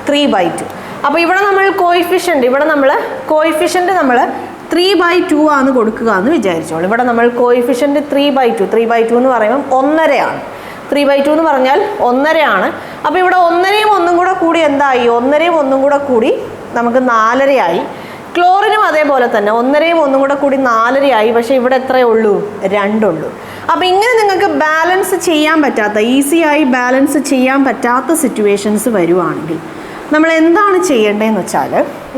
3/2. അപ്പോൾ ഇവിടെ നമ്മൾ കോയിഫിഷ്യൻ്റ് നമ്മൾ 3/2 ആണ് കൊടുക്കുക എന്ന് വിചാരിച്ചോളൂ. ഇവിടെ നമ്മൾ കോയിഫിഷ്യൻ്റ് 3/2 എന്ന് പറയുമ്പം 1.5 ആണ്. 3/2 എന്ന് പറഞ്ഞാൽ 1.5 ആണ്. അപ്പോൾ ഇവിടെ 1.5യും 1ഉം കൂടെ കൂടി എന്തായി? 1.5യും 1ഉം കൂടെ കൂടി നമുക്ക് 4.5 ആയി. ക്ലോറിനും അതേപോലെ തന്നെ 1.5യും 1ഉം കൂടെ കൂടി 4.5 ആയി. പക്ഷേ ഇവിടെ എത്രയേ ഉള്ളൂ? 2 ഉള്ളൂ. അപ്പോൾ ഇങ്ങനെ നിങ്ങൾക്ക് ബാലൻസ് ചെയ്യാൻ പറ്റാത്ത, ഈസിയായി ബാലൻസ് ചെയ്യാൻ പറ്റാത്ത സിറ്റുവേഷൻസ് വരുവാണെങ്കിൽ നമ്മൾ എന്താണ് ചെയ്യേണ്ടതെന്ന് വെച്ചാൽ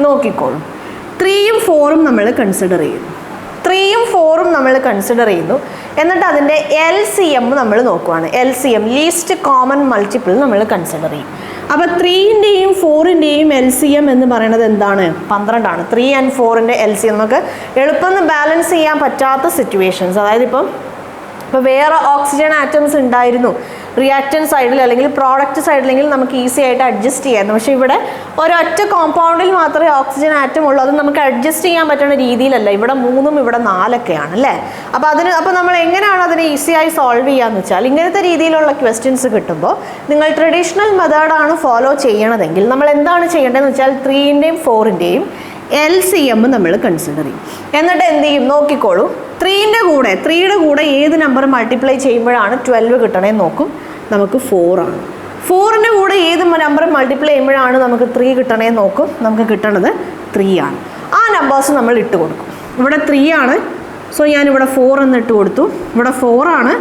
നോക്കിക്കോളും. 3ഉം 4ഉം നമ്മൾ കൺസിഡർ ചെയ്യുന്നു. എന്നിട്ട് അതിൻ്റെ LCM നമ്മൾ നോക്കുവാണ്. LCM ലീസ്റ്റ് കോമൺ മൾട്ടിപ്പിൾ നമ്മൾ കൺസിഡർ ചെയ്യും. അപ്പോൾ 3ൻ്റെയും 4ൻ്റെയും LCM എന്ന് പറയുന്നത് എന്താണ്? 12 ആണ്. 3 and 4ൻ്റെ LCM നമുക്ക് എളുപ്പം ബാലൻസ് ചെയ്യാൻ പറ്റാത്ത സിറ്റുവേഷൻസ്, അതായത് ഇപ്പോൾ വേറെ ഓക്സിജൻ ആറ്റംസ് ഉണ്ടായിരുന്നു റിയാക്റ്റൻറ്റ് സൈഡിൽ അല്ലെങ്കിൽ പ്രോഡക്റ്റ് സൈഡിലെങ്കിൽ നമുക്ക് ഈസി ആയിട്ട് അഡ്ജസ്റ്റ് ചെയ്യാമായിരുന്നു. പക്ഷേ ഇവിടെ ഒരൊറ്റ കോമ്പൗണ്ടിൽ മാത്രമേ ഓക്സിജൻ ആറ്റം ഉള്ളൂ. അത് നമുക്ക് അഡ്ജസ്റ്റ് ചെയ്യാൻ പറ്റുന്ന രീതിയിലല്ല. ഇവിടെ 3ഉം ഇവിടെ 4ഒക്കെയാണ് അല്ലേ. അപ്പോൾ നമ്മൾ എങ്ങനെയാണ് അതിനെ ഈസിയായി സോൾവ് ചെയ്യാന്ന് വെച്ചാൽ, ഇങ്ങനത്തെ രീതിയിലുള്ള ക്വസ്റ്റ്യൻസ് കിട്ടുമ്പോൾ നിങ്ങൾ ട്രഡീഷണൽ മെത്തേഡാണ് ഫോളോ ചെയ്യണതെങ്കിൽ നമ്മൾ എന്താണ് ചെയ്യേണ്ടതെന്ന് വെച്ചാൽ 3ൻ്റെയും 4ൻ്റെയും LCM നമ്മൾ കൺസിഡർ ചെയ്യും. എന്നിട്ട് എന്ത് ചെയ്യും? നോക്കിക്കോളൂ. 3യുടെ കൂടെ ഏത് നമ്പർ മൾട്ടിപ്ലൈ ചെയ്യുമ്പോഴാണ് 12 കിട്ടണേന്ന് നോക്കും. നമുക്ക് 4 ആണ്. 4ൻ്റെ കൂടെ ഏത് നമ്പർ മൾട്ടിപ്ലൈ ചെയ്യുമ്പോഴാണ് നമുക്ക് 3 കിട്ടണേന്ന് നോക്കും. നമുക്ക് കിട്ടണത് 3 ആണ്. ആ നമ്പേഴ്സ് നമ്മൾ ഇട്ട് കൊടുക്കും. ഇവിടെ 3 ആണ്, സോ ഞാനിവിടെ 4 എന്ന് ഇട്ട് കൊടുത്തു. ഇവിടെ 4 ആണ്,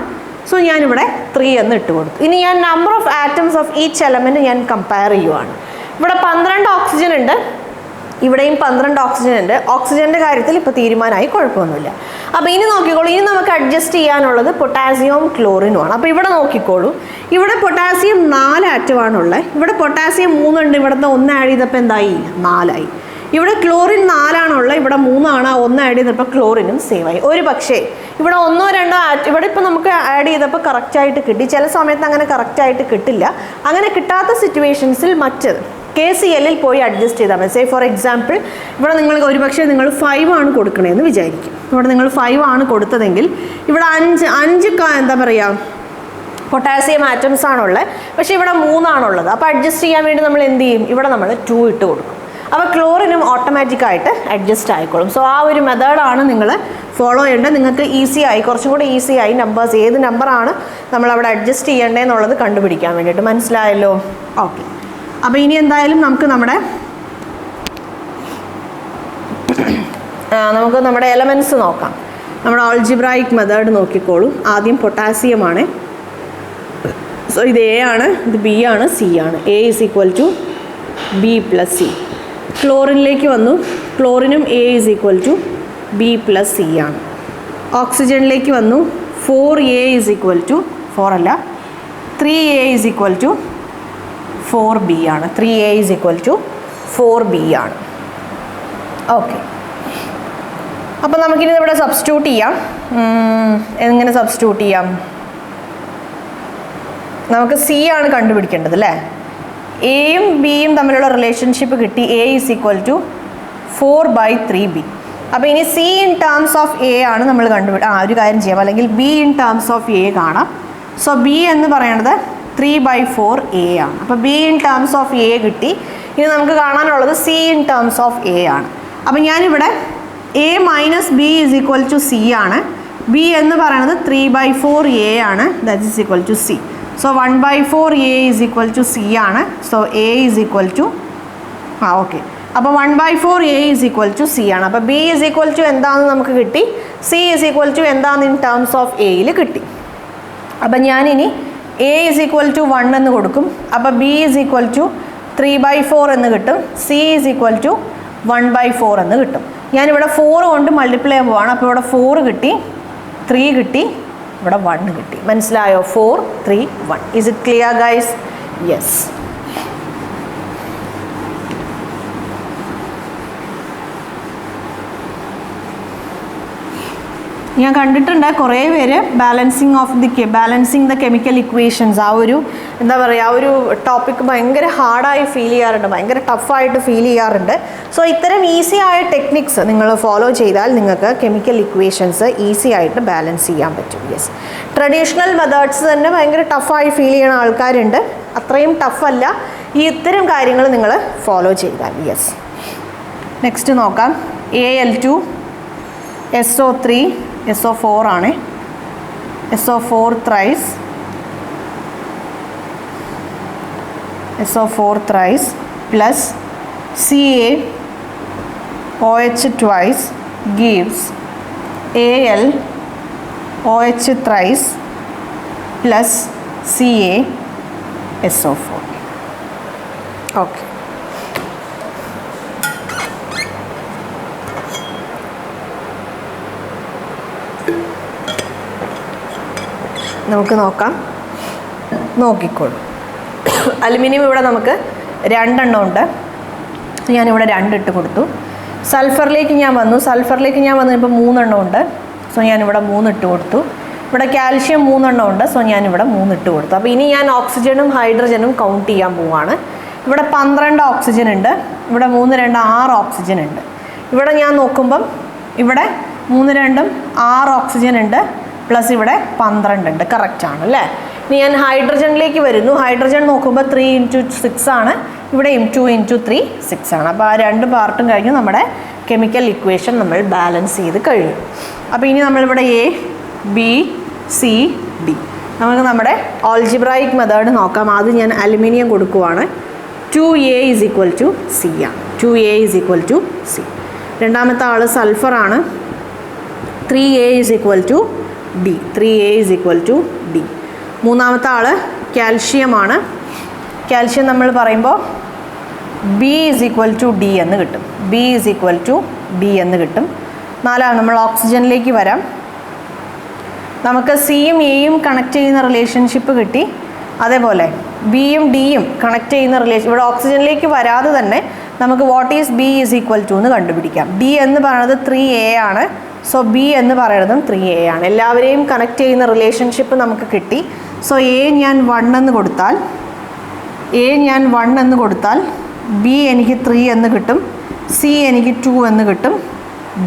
സോ ഞാനിവിടെ 3 എന്ന് ഇട്ട് കൊടുത്തു. ഇനി ഞാൻ number of atoms of each element ഞാൻ കമ്പയർ ചെയ്യുവാണ്. ഇവിടെ 12 ഓക്സിജൻ ഉണ്ട്, ഇവിടെയും 12 ഓക്സിജൻ ഉണ്ട്. ഓക്സിജൻ്റെ കാര്യത്തിൽ ഇപ്പോൾ തീരുമാനമായി, കുഴപ്പമൊന്നുമില്ല. അപ്പോൾ ഇനി നോക്കിക്കോളൂ, ഇനി നമുക്ക് അഡ്ജസ്റ്റ് ചെയ്യാനുള്ളത് പൊട്ടാസ്യവും ക്ലോറിനുമാണ്. അപ്പോൾ ഇവിടെ നോക്കിക്കോളൂ, ഇവിടെ പൊട്ടാസ്യം 4 ആറ്റമാണുള്ളത്, ഇവിടെ പൊട്ടാസ്യം 3 ഉണ്ട്, ഇവിടുത്തെ 1 ആഡ് ചെയ്തപ്പോൾ എന്തായി? 4 ആയി. ഇവിടെ ക്ലോറിൻ 4 ആണുള്ളത്, ഇവിടെ 3 ആണ്, 1 ആഡ് ചെയ്തപ്പോൾ ക്ലോറിനും സേവ് ആയി. ഒരു പക്ഷേ ഇവിടെ 1 or 2 ഇവിടെ ഇപ്പോൾ നമുക്ക് ആഡ് ചെയ്തപ്പോൾ കറക്റ്റായിട്ട് കിട്ടി. ചില സമയത്ത് അങ്ങനെ കറക്റ്റായിട്ട് കിട്ടില്ല. അങ്ങനെ കിട്ടാത്ത സിറ്റുവേഷൻസിൽ മറ്റത് KCLൽ പോയി അഡ്ജസ്റ്റ് ചെയ്താൽ മതി. സേ ഫോർ എക്സാമ്പിൾ ഇവിടെ നിങ്ങൾ ഒരു പക്ഷേ നിങ്ങൾ 5 ആണ് കൊടുക്കണതെന്ന് വിചാരിക്കും. ഇവിടെ നിങ്ങൾ 5 ആണ് കൊടുത്തതെങ്കിൽ ഇവിടെ 5 എന്താ പറയുക പൊട്ടാസ്യം ആറ്റംസ് ആണുള്ളത്, പക്ഷേ ഇവിടെ 3 ആണുള്ളത്. അപ്പോൾ അഡ്ജസ്റ്റ് ചെയ്യാൻ വേണ്ടി നമ്മൾ എന്ത് ചെയ്യും? ഇവിടെ നമ്മൾ 2 ഇട്ട് കൊടുക്കും. അപ്പോൾ ക്ലോറിനും ഓട്ടോമാറ്റിക്കായിട്ട് അഡ്ജസ്റ്റ് ആയിക്കോളും. സോ ആ ഒരു മെത്തേഡാണ് നിങ്ങൾ ഫോളോ ചെയ്യേണ്ടത്. നിങ്ങൾക്ക് ഈസി ആയി, കുറച്ചും കൂടി ഈസി ആയി നമ്പേഴ്സ് ഏത് നമ്പറാണ് നമ്മളവിടെ അഡ്ജസ്റ്റ് ചെയ്യേണ്ടതെന്നുള്ളത് കണ്ടുപിടിക്കാൻ വേണ്ടിയിട്ട്. മനസ്സിലായല്ലോ? ഓക്കെ. അപ്പോൾ ഇനി എന്തായാലും നമുക്ക് നമ്മുടെ എലമെൻറ്റ്സ് നോക്കാം. നമ്മുടെ ആൾജിബ്രായിക് മെത്തേഡ് നോക്കിക്കോളൂ. ആദ്യം പൊട്ടാസ്യമാണ്. സോ ഇത് A ആണ്, ഇത് B ആണ്, C ആണ്. A = B + C. ക്ലോറിനിലേക്ക് വന്നു. ക്ലോറിനും A = B + C ആണ്. ഓക്സിജനിലേക്ക് വന്നു. 4A = 4 അല്ല, 3A = 4B ആണ്. 3A = 4B ആണ്. ഓക്കെ. അപ്പോൾ നമുക്കിനി ഇവിടെ സബ്സ്റ്റിറ്റ്യൂട്ട് ചെയ്യാം. എങ്ങനെ സബ്സ്റ്റിറ്റ്യൂട്ട് ചെയ്യാം? നമുക്ക് C ആണ് കണ്ടുപിടിക്കേണ്ടത് അല്ലേ? എയും ബിയും തമ്മിലുള്ള റിലേഷൻഷിപ്പ് കിട്ടി. A = 4/3B. അപ്പോൾ ഇനി C in terms of A ആണ് നമ്മൾ ഒരു കാര്യം ചെയ്യാം, അല്ലെങ്കിൽ B in terms of A കാണാം. സോ B എന്ന് പറയുന്നത് 3/4A ആണ്. അപ്പോൾ B in terms of A കിട്ടി. ഇനി നമുക്ക് കാണാനുള്ളത് C in terms of A ആണ്. അപ്പോൾ ഞാനിവിടെ A - B = C ആണ്. B എന്ന് പറയുന്നത് 3/4A ആണ്. That is equal to C. So 1/4A = C ആണ്. So A = okay. അപ്പോൾ 1/4A = C ആണ്. അപ്പോൾ B = എന്താണെന്ന് നമുക്ക് കിട്ടി, C = എന്താണെന്ന് ഇൻ ടേംസ് ഓഫ് Aയിൽ കിട്ടി. അപ്പം ഞാനിനി A = 1 എന്ന് കൊടുക്കും. അപ്പോൾ B = 3/4 എന്ന് കിട്ടും. C = 1/4 എന്ന് കിട്ടും. ഞാനിവിടെ 4 കൊണ്ട് മൾട്ടിപ്ലൈ ചെയ്യാൻ പോവാണ്. അപ്പോൾ ഇവിടെ 4 കിട്ടി, 3 കിട്ടി, ഇവിടെ 1 കിട്ടി. മനസ്സിലായോ? 4, 3, 1. Is it clear guys? Yes. ഞാൻ കണ്ടിട്ടുണ്ട് കുറേ പേര് ബാലൻസിങ് ദ കെമിക്കൽ ഇക്വേഷൻസ്, ആ ഒരു എന്താ പറയുക, ആ ഒരു ടോപ്പിക് ഭയങ്കര ഹാർഡായി ഫീൽ ചെയ്യാറുണ്ട്, ഭയങ്കര ടഫായിട്ട് ഫീൽ ചെയ്യാറുണ്ട്. സോ ഇത്തരം ഈസി ആയ ടെക്നിക്സ് നിങ്ങൾ ഫോളോ ചെയ്താൽ നിങ്ങൾക്ക് കെമിക്കൽ ഇക്വേഷൻസ് ഈസി ആയിട്ട് ബാലൻസ് ചെയ്യാൻ പറ്റും. യെസ്. ട്രഡീഷണൽ മെത്തേഡ്സ് തന്നെ ഭയങ്കര ടഫായി ഫീൽ ചെയ്യുന്ന ആൾക്കാരുണ്ട്. അത്രയും ടഫല്ല ഈ ഇത്തരം കാര്യങ്ങൾ നിങ്ങൾ ഫോളോ ചെയ്താൽ. യെസ്. നെക്സ്റ്റ് നോക്കാം. Al2 SO3 SO4 ആണ്. SO4 thrice plus CaOH twice gives AlOH thrice plus CaSO4. Okay. നമുക്ക് നോക്കാം. നോക്കിക്കോളൂ. അലുമിനിയം ഇവിടെ നമുക്ക് 2 എണ്ണം ഉണ്ട്. ഞാനിവിടെ 2 ഇട്ട് കൊടുത്തു. സൾഫറിലേക്ക് ഞാൻ വന്നു ഇപ്പോൾ 3 എണ്ണം ഉണ്ട്. സോ ഞാനിവിടെ 3 ഇട്ട് കൊടുത്തു. ഇവിടെ കാൽഷ്യം 3 എണ്ണം ഉണ്ട്. സോ ഞാനിവിടെ 3 ഇട്ട് കൊടുത്തു. അപ്പോൾ ഇനി ഞാൻ ഓക്സിജനും ഹൈഡ്രജനും കൗണ്ട് ചെയ്യാൻ പോവുകയാണ്. ഇവിടെ 12 ഓക്സിജൻ ഉണ്ട്. ഇവിടെ 3, 2, 6 ഓക്സിജൻ ഉണ്ട്. ഇവിടെ ഞാൻ നോക്കുമ്പം ഇവിടെ 3, 2, 6 ഓക്സിജൻ ഉണ്ട്, പ്ലസ് ഇവിടെ 12 ഉണ്ട്. കറക്റ്റാണ് അല്ലേ? ഇനി ഞാൻ ഹൈഡ്രജനിലേക്ക് വരുന്നു. ഹൈഡ്രജൻ നോക്കുമ്പോൾ 3 × 6 ആണ്. ഇവിടെയും 2 × 3 6 ആണ്. അപ്പോൾ ആ 2 പാർട്ടും കഴിഞ്ഞ് നമ്മുടെ കെമിക്കൽ ഇക്വേഷൻ നമ്മൾ ബാലൻസ് ചെയ്ത് കഴിഞ്ഞു. അപ്പോൾ ഇനി നമ്മളിവിടെ A, B, C, D നമുക്ക് നമ്മുടെ ആൾജിബ്രായിക് മെത്തേഡ് നോക്കാം. ആദ്യം ഞാൻ അലുമിനിയം കൊടുക്കുവാണ്. 2A = C ആണ്. 2A = C. രണ്ടാമത്തെ ആൾ സൾഫറാണ്. 3A = D. 3A = D. മൂന്നാമത്തെ ആൾ കാൽഷ്യമാണ്. കാൽഷ്യം നമ്മൾ പറയുമ്പോൾ B is equal to D എന്ന് കിട്ടും. B is equal to D എന്ന് കിട്ടും. നാലാമത് നമ്മൾ ഓക്സിജനിലേക്ക് വരാം. നമുക്ക് സിയും എയും കണക്ട് ചെയ്യുന്ന റിലേഷൻഷിപ്പ് കിട്ടി. അതേപോലെ ബിയും ഡിയും കണക്ട് ചെയ്യുന്ന റിലേഷൻ ഇവിടെ ഓക്സിജനിലേക്ക് വരാതെ തന്നെ നമുക്ക് what is B is equal to എന്ന് കണ്ടുപിടിക്കാം. ഡി എന്ന് പറയുന്നത് 3A ആണ്. സോ ബി എന്ന് പറയുന്നതും 3A ആണ്. എല്ലാവരെയും കണക്ട് ചെയ്യുന്ന റിലേഷൻഷിപ്പ് നമുക്ക് കിട്ടി. സോ എ ഞാൻ 1 എന്ന് കൊടുത്താൽ ബി എനിക്ക് 3 എന്ന് കിട്ടും, സി എനിക്ക് 2 എന്ന് കിട്ടും,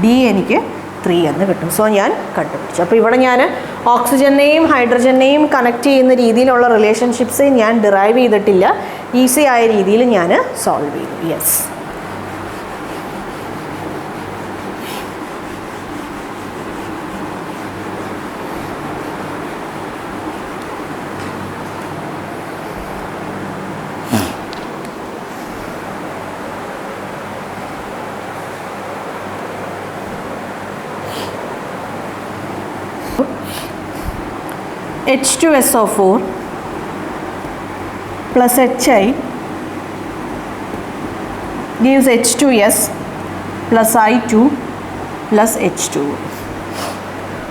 ഡി എനിക്ക് 3 എന്ന് കിട്ടും. സോ ഞാൻ കണ്ടുപിടിച്ചു. അപ്പോൾ ഇവിടെ ഞാൻ ഓക്സിജനെയും ഹൈഡ്രജനെയും കണക്ട് ചെയ്യുന്ന രീതിയിലുള്ള റിലേഷൻഷിപ്സ് ഞാൻ ഡിറൈവ് ചെയ്തിട്ടില്ല. ഈസി ആയ രീതിയിൽ ഞാൻ സോൾവ് ചെയ്തു. Yes. H2SO4 plus HI gives H2S plus I2 plus H2.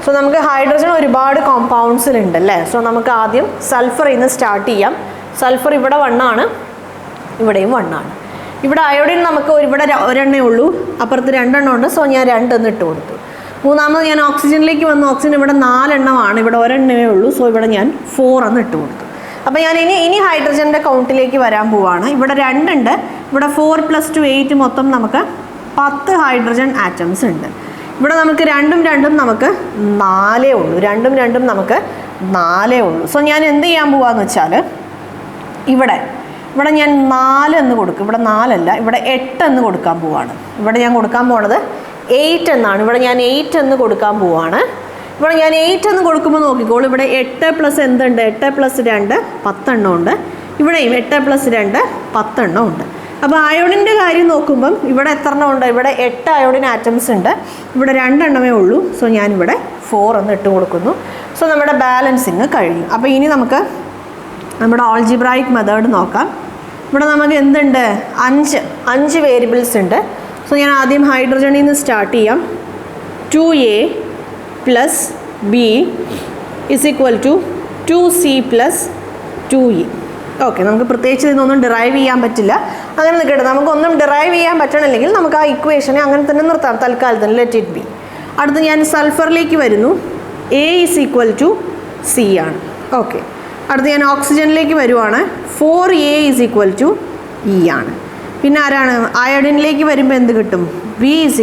So നമുക്ക് ഹൈഡ്രജൻ ഒരുപാട് കോമ്പൗണ്ട്സിലുണ്ട് അല്ലേ. സോ നമുക്ക് ആദ്യം സൾഫറിൽ നിന്ന് സ്റ്റാർട്ട് ചെയ്യാം. സൾഫർ ഇവിടെ 1 ആണ്, ഇവിടെയും 1 ആണ്. ഇവിടെ അയോഡിൻ നമുക്ക് ഇവിടെ ഒരെണ്ണേ ഉള്ളൂ, അപ്പുറത്ത് 2 എണ്ണം ഉണ്ട്. സോ ഞാൻ 2 എന്ന് ഇട്ട് കൊടുത്തു. മൂന്നാമത് ഞാൻ ഓക്സിജനിലേക്ക് വന്നു. ഓക്സിജൻ ഇവിടെ 4 എണ്ണമാണ്, ഇവിടെ ഒരെണ്ണമേ ഉള്ളൂ. സോ ഇവിടെ ഞാൻ 4 എന്ന് ഇട്ട് കൊടുത്തു. അപ്പോൾ ഞാൻ ഇനി ഹൈഡ്രജൻ്റെ കൗണ്ടിലേക്ക് വരാൻ പോവാണ്. ഇവിടെ 2 ഉണ്ട്, ഇവിടെ 4 + 2 8 മൊത്തം നമുക്ക് 10 ഹൈഡ്രജൻ ആറ്റംസ് ഉണ്ട്. ഇവിടെ നമുക്ക് 2 നമുക്ക് 4 ഉള്ളൂ. 2 നമുക്ക് 4 ഉള്ളൂ. സോ ഞാൻ എന്ത് ചെയ്യാൻ പോവാന്ന് വെച്ചാൽ ഇവിടെ ഞാൻ 4 എന്ന് കൊടുക്കും. ഇവിടെ 4 അല്ല, ഇവിടെ 8 എന്ന് കൊടുക്കാൻ പോവാണ്. ഇവിടെ ഞാൻ കൊടുക്കാൻ പോണത് 8 എന്നാണ്. ഇവിടെ ഞാൻ 8 എന്ന് കൊടുക്കാൻ പോവാണ്. ഇവിടെ ഞാൻ 8 എന്ന് കൊടുക്കുമ്പോൾ നോക്കിക്കോളൂ, ഇവിടെ 8 പ്ലസ് എന്തുണ്ട്, 8 + 2 10 എണ്ണം ഉണ്ട്. ഇവിടെയും 8 + 2 10 എണ്ണം ഉണ്ട്. അപ്പോൾ അയോഡിൻ്റെ കാര്യം നോക്കുമ്പം ഇവിടെ എത്ര എണ്ണം ഉണ്ട്, ഇവിടെ 8 അയോഡിൻ ആറ്റംസ് ഉണ്ട്, ഇവിടെ 2 എണ്ണമേ ഉള്ളൂ. സോ ഞാനിവിടെ 4 എന്ന് ഇട്ട് കൊടുക്കുന്നു. സോ നമ്മുടെ ബാലൻസിങ് കഴിഞ്ഞു. അപ്പോൾ ഇനി നമുക്ക് നമ്മുടെ ആൾജിബ്രായിക് മെത്തേഡ് നോക്കാം. ഇവിടെ നമുക്ക് എന്തുണ്ട്, 5 വേരിയബിൾസ് ഉണ്ട്. സോ ഞാൻ ആദ്യം ഹൈഡ്രജനിൽ നിന്ന് സ്റ്റാർട്ട് ചെയ്യാം. 2A + B = 2C + 2E. Okay, നമുക്ക് പ്രത്യേകിച്ച് ഇതൊന്നും ഡിറൈവ് ചെയ്യാൻ പറ്റില്ല. അങ്ങനെ നിൽക്കട്ടെ. നമുക്കൊന്നും ഡിറൈവ് ചെയ്യാൻ പറ്റണില്ലെങ്കിൽ നമുക്ക് ആ ഇക്വേഷനെ അങ്ങനെ തന്നെ നിർത്താം തൽക്കാലത്തിന്. Let it be. അടുത്ത് ഞാൻ സൾഫറിലേക്ക് വരുന്നു. A = C ആണ്. ഓക്കെ, അടുത്ത് ഞാൻ ഓക്സിജനിലേക്ക് വരുവാണ്. 4A = E ആണ്. പിന്നെ ആരാണ്, അയോഡിനിലേക്ക് വരുമ്പോൾ എന്ത് കിട്ടും, B =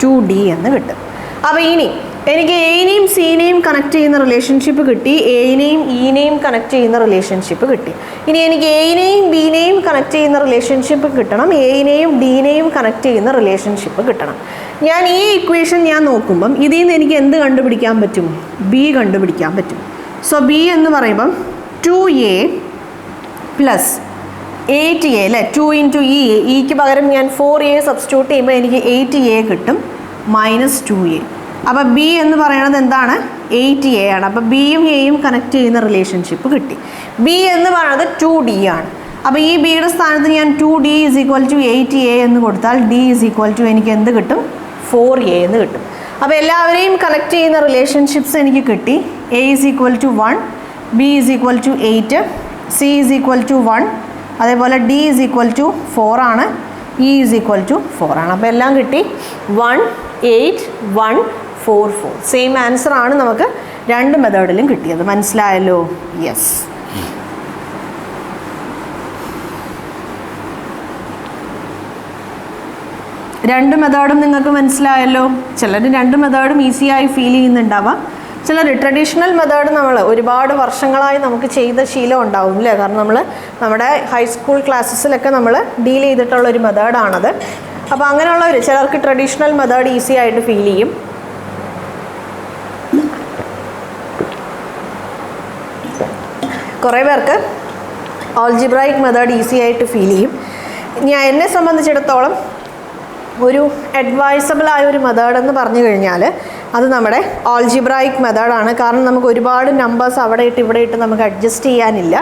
2D എന്ന് കിട്ടും. അപ്പോൾ ഇനി എനിക്ക് എനെയും സീനെയും കണക്ട് ചെയ്യുന്ന റിലേഷൻഷിപ്പ് കിട്ടി, എനെയും ഇനെയും കണക്ട് ചെയ്യുന്ന റിലേഷൻഷിപ്പ് കിട്ടി. ഇനി എനിക്ക് എനെയും ബിനെയും കണക്ട് ചെയ്യുന്ന റിലേഷൻഷിപ്പ് കിട്ടണം, എനെയും ഡിനെയും കണക്ട് ചെയ്യുന്ന റിലേഷൻഷിപ്പ് കിട്ടണം. ഞാൻ ഈ ഇക്വേഷൻ ഞാൻ നോക്കുമ്പം ഇതിൽ നിന്ന് എനിക്ക് എന്ത് കണ്ടുപിടിക്കാൻ പറ്റും, ബി കണ്ടുപിടിക്കാൻ പറ്റും. സോ ബി എന്ന് പറയുമ്പം 2A + 8A അല്ലേ, 2 × E. ഇക്ക് പകരം ഞാൻ 4A സബ്സ്റ്റിറ്റ്യൂട്ട് ചെയ്യുമ്പോൾ എനിക്ക് 8A കിട്ടും -2A. അപ്പോൾ ബി എന്ന് പറയുന്നത് എന്താണ്, 8A ആണ്. അപ്പോൾ ബിയും എയും കണക്ട് ചെയ്യുന്ന റിലേഷൻഷിപ്പ് കിട്ടി. ബി എന്ന് പറയുന്നത് 2D ആണ്. അപ്പോൾ ഈ ബിയുടെ സ്ഥാനത്ത് ഞാൻ 2D = 8A എന്ന് കൊടുത്താൽ D = എനിക്ക് എന്ത് കിട്ടും, 4A എന്ന് കിട്ടും. അപ്പോൾ എല്ലാവരെയും കണക്ട് ചെയ്യുന്ന റിലേഷൻഷിപ്സ് എനിക്ക് കിട്ടി. A = 1, B = 8, C = 1, അതേപോലെ D = 4 ആണ്, E = 4 ആണ്. അപ്പോൾ എല്ലാം കിട്ടി. 1, 8, 1, 4, 4. സെയിം ആൻസർ ആണ് നമുക്ക് 2 മെത്തേഡിലും കിട്ടിയത്. മനസ്സിലായല്ലോ? യെസ്. രണ്ട് മെത്തേഡും നിങ്ങൾക്ക് മനസ്സിലായല്ലോ. ചിലർ 2 മെത്തേഡും ഈസിയായി ഫീൽ ചെയ്യുന്നുണ്ടാവാം. ചിലർ ട്രഡീഷണൽ മെത്തേഡ് നമ്മൾ ഒരുപാട് വർഷങ്ങളായി നമുക്ക് ചെയ്ത ശീലം ഉണ്ടാവും അല്ലേ. കാരണം നമ്മൾ നമ്മുടെ ഹൈസ്കൂൾ ക്ലാസ്സസിലൊക്കെ നമ്മൾ ഡീൽ ചെയ്തിട്ടുള്ളൊരു മെത്തേഡാണത്. അപ്പോൾ അങ്ങനെയുള്ളവർ ചിലർക്ക് ട്രഡീഷണൽ മെത്തേഡ് ഈസി ആയിട്ട് ഫീൽ ചെയ്യും. കുറേ പേർക്ക് ആൾജിബ്രായിക് മെത്തേഡ് ഈസി ആയിട്ട് ഫീൽ ചെയ്യും. എന്നെ സംബന്ധിച്ചിടത്തോളം ഒരു അഡ്വൈസബിൾ ആയ ഒരു മെത്തേഡ് എന്ന് പറഞ്ഞു കഴിഞ്ഞാൽ അത് നമ്മുടെ ആൾജിബ്രായിക് മെത്തേഡാണ്. കാരണം നമുക്ക് ഒരുപാട് നമ്പേഴ്സ് അവിടെ ഇട്ട് ഇവിടെ ഇട്ട് നമുക്ക് അഡ്ജസ്റ്റ് ചെയ്യാനില്ല.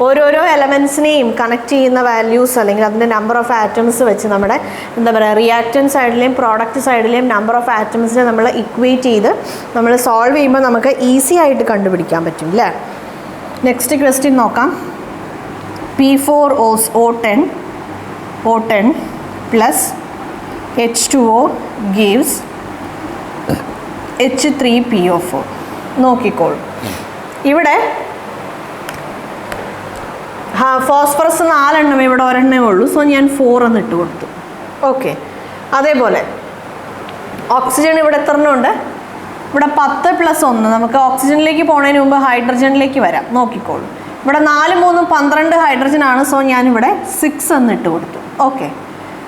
ഓരോരോ എലമെൻസിനെയും കണക്ട് ചെയ്യുന്ന വാല്യൂസ് അല്ലെങ്കിൽ അതിൻ്റെ നമ്പർ ഓഫ് ആറ്റംസ് വെച്ച് നമ്മുടെ എന്താ പറയുക റിയാക്റ്റൻറ്റ് സൈഡിലെയും പ്രോഡക്റ്റ് സൈഡിലെയും നമ്പർ ഓഫ് ആറ്റംസിനെ നമ്മൾ ഇക്വേറ്റ് ചെയ്ത് നമ്മൾ സോൾവ് ചെയ്യുമ്പോൾ നമുക്ക് ഈസി ആയിട്ട് കണ്ടുപിടിക്കാൻ പറ്റും അല്ലേ. നെക്സ്റ്റ് ക്വസ്റ്റ്യൻ നോക്കാം. P4O10 plus H2O gives H3PO4. നോക്കിക്കോളൂ, ഇവിടെ ഫോസ്ഫറസ് 4 എണ്ണം, ഇവിടെ ഒരെണ്ണമേ ഉള്ളൂ. സോ ഞാൻ 4 എന്ന് ഇട്ട് കൊടുത്തു. ഓക്കെ, അതേപോലെ ഓക്സിജൻ ഇവിടെ എത്ര എണ്ണം ഉണ്ട്? ഇവിടെ 10 + 1. നമുക്ക് ഓക്സിജനിലേക്ക് പോകുന്നതിന് മുമ്പ് ഹൈഡ്രജനിലേക്ക് വരാം. നോക്കിക്കോളൂ, ഇവിടെ 4 3 12 ഹൈഡ്രജൻ ആണ്. സോ ഞാനിവിടെ 6 എന്ന് ഇട്ട് കൊടുത്തു. ഓക്കെ,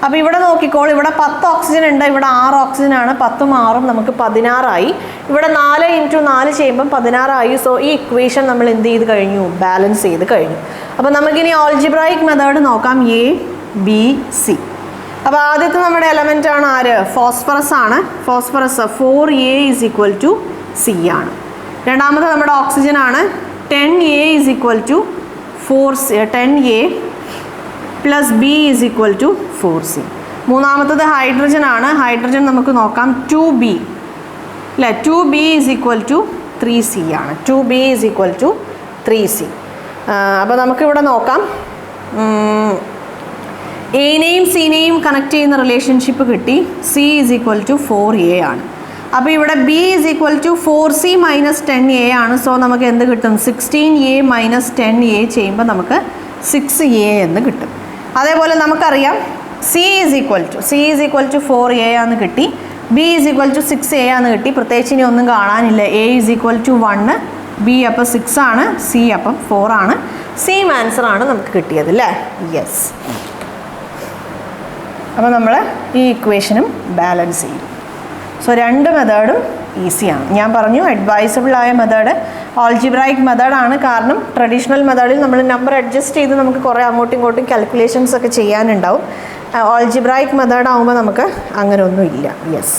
അപ്പോൾ ഇവിടെ നോക്കിക്കോളൂ, ഇവിടെ 10 ഓക്സിജൻ ഉണ്ട്, ഇവിടെ 6 ഓക്സിജൻ ആണ്. 10ഉം 6ഉം നമുക്ക് 16 ആയി. ഇവിടെ 4 × 4 ചെയ്യുമ്പം 16 ആയി. സോ ഈ ഇക്വേഷൻ നമ്മൾ എന്ത് ചെയ്ത് കഴിഞ്ഞു? ബാലൻസ് ചെയ്ത് കഴിഞ്ഞു. അപ്പോൾ നമുക്കിനി ആൾജിബ്രായിക് മെത്തേഡ് നോക്കാം. A, B, C. അപ്പോൾ ആദ്യത്തെ നമ്മുടെ എലമെൻ്റ് ആണ് ആര്? ഫോസ്ഫറസ് ആണ്. ഫോസ്ഫറസ് 4A = C ആണ്. രണ്ടാമത്തെ നമ്മുടെ ഓക്സിജൻ ആണ്. 10A = 10A plus B = 4C. മൂന്നാമത്തത് ഹൈഡ്രജൻ ആണ്. ഹൈഡ്രജൻ നമുക്ക് നോക്കാം. 2B അല്ലേ? 2B = 3C ആണ്. 2B = 3C. അപ്പോൾ നമുക്കിവിടെ നോക്കാം. എനെയും സിനെയും കണക്ട് ചെയ്യുന്ന റിലേഷൻഷിപ്പ് കിട്ടി. C = 4A ആണ്. അപ്പോൾ ഇവിടെ B = 4C - 10A ആണ്. സോ നമുക്ക് എന്ത് കിട്ടും? 16A - 10A ചെയ്യുമ്പോൾ നമുക്ക് 6A എന്ന് കിട്ടും. അതേപോലെ നമുക്കറിയാം C = 4A ആണെന്ന് കിട്ടി. B = 6A ആണെന്ന് കിട്ടി. പ്രത്യേകിച്ച് ഇനി ഒന്നും കാണാനില്ല. A = 1, B അപ്പോൾ 6 ആണ്, C അപ്പം 4 ആണ്. സെയിം ആൻസർ ആണ് നമുക്ക് കിട്ടിയത് അല്ലേ? യെസ്. അപ്പോൾ നമ്മൾ ഈ ഇക്വേഷനും ബാലൻസ് ചെയ്യും. സോ രണ്ട് മെത്തേഡും ഈസിയാണ്. ഞാൻ പറഞ്ഞു അഡ്വൈസബിൾ ആയ മെത്തേഡ് ആൾജിബ്രായിക് മെത്തേഡാണ്. കാരണം ട്രഡീഷണൽ മെത്തേഡിൽ നമ്മൾ നമ്പർ അഡ്ജസ്റ്റ് ചെയ്ത് നമുക്ക് കുറേ അങ്ങോട്ടും ഇങ്ങോട്ടും കാൽക്കുലേഷൻസ് ഒക്കെ ചെയ്യാനുണ്ടാവും. ആൾജിബ്രായിക് മെത്തേഡ് ആകുമ്പോൾ നമുക്ക് അങ്ങനെ ഒന്നും ഇല്ല. യെസ്.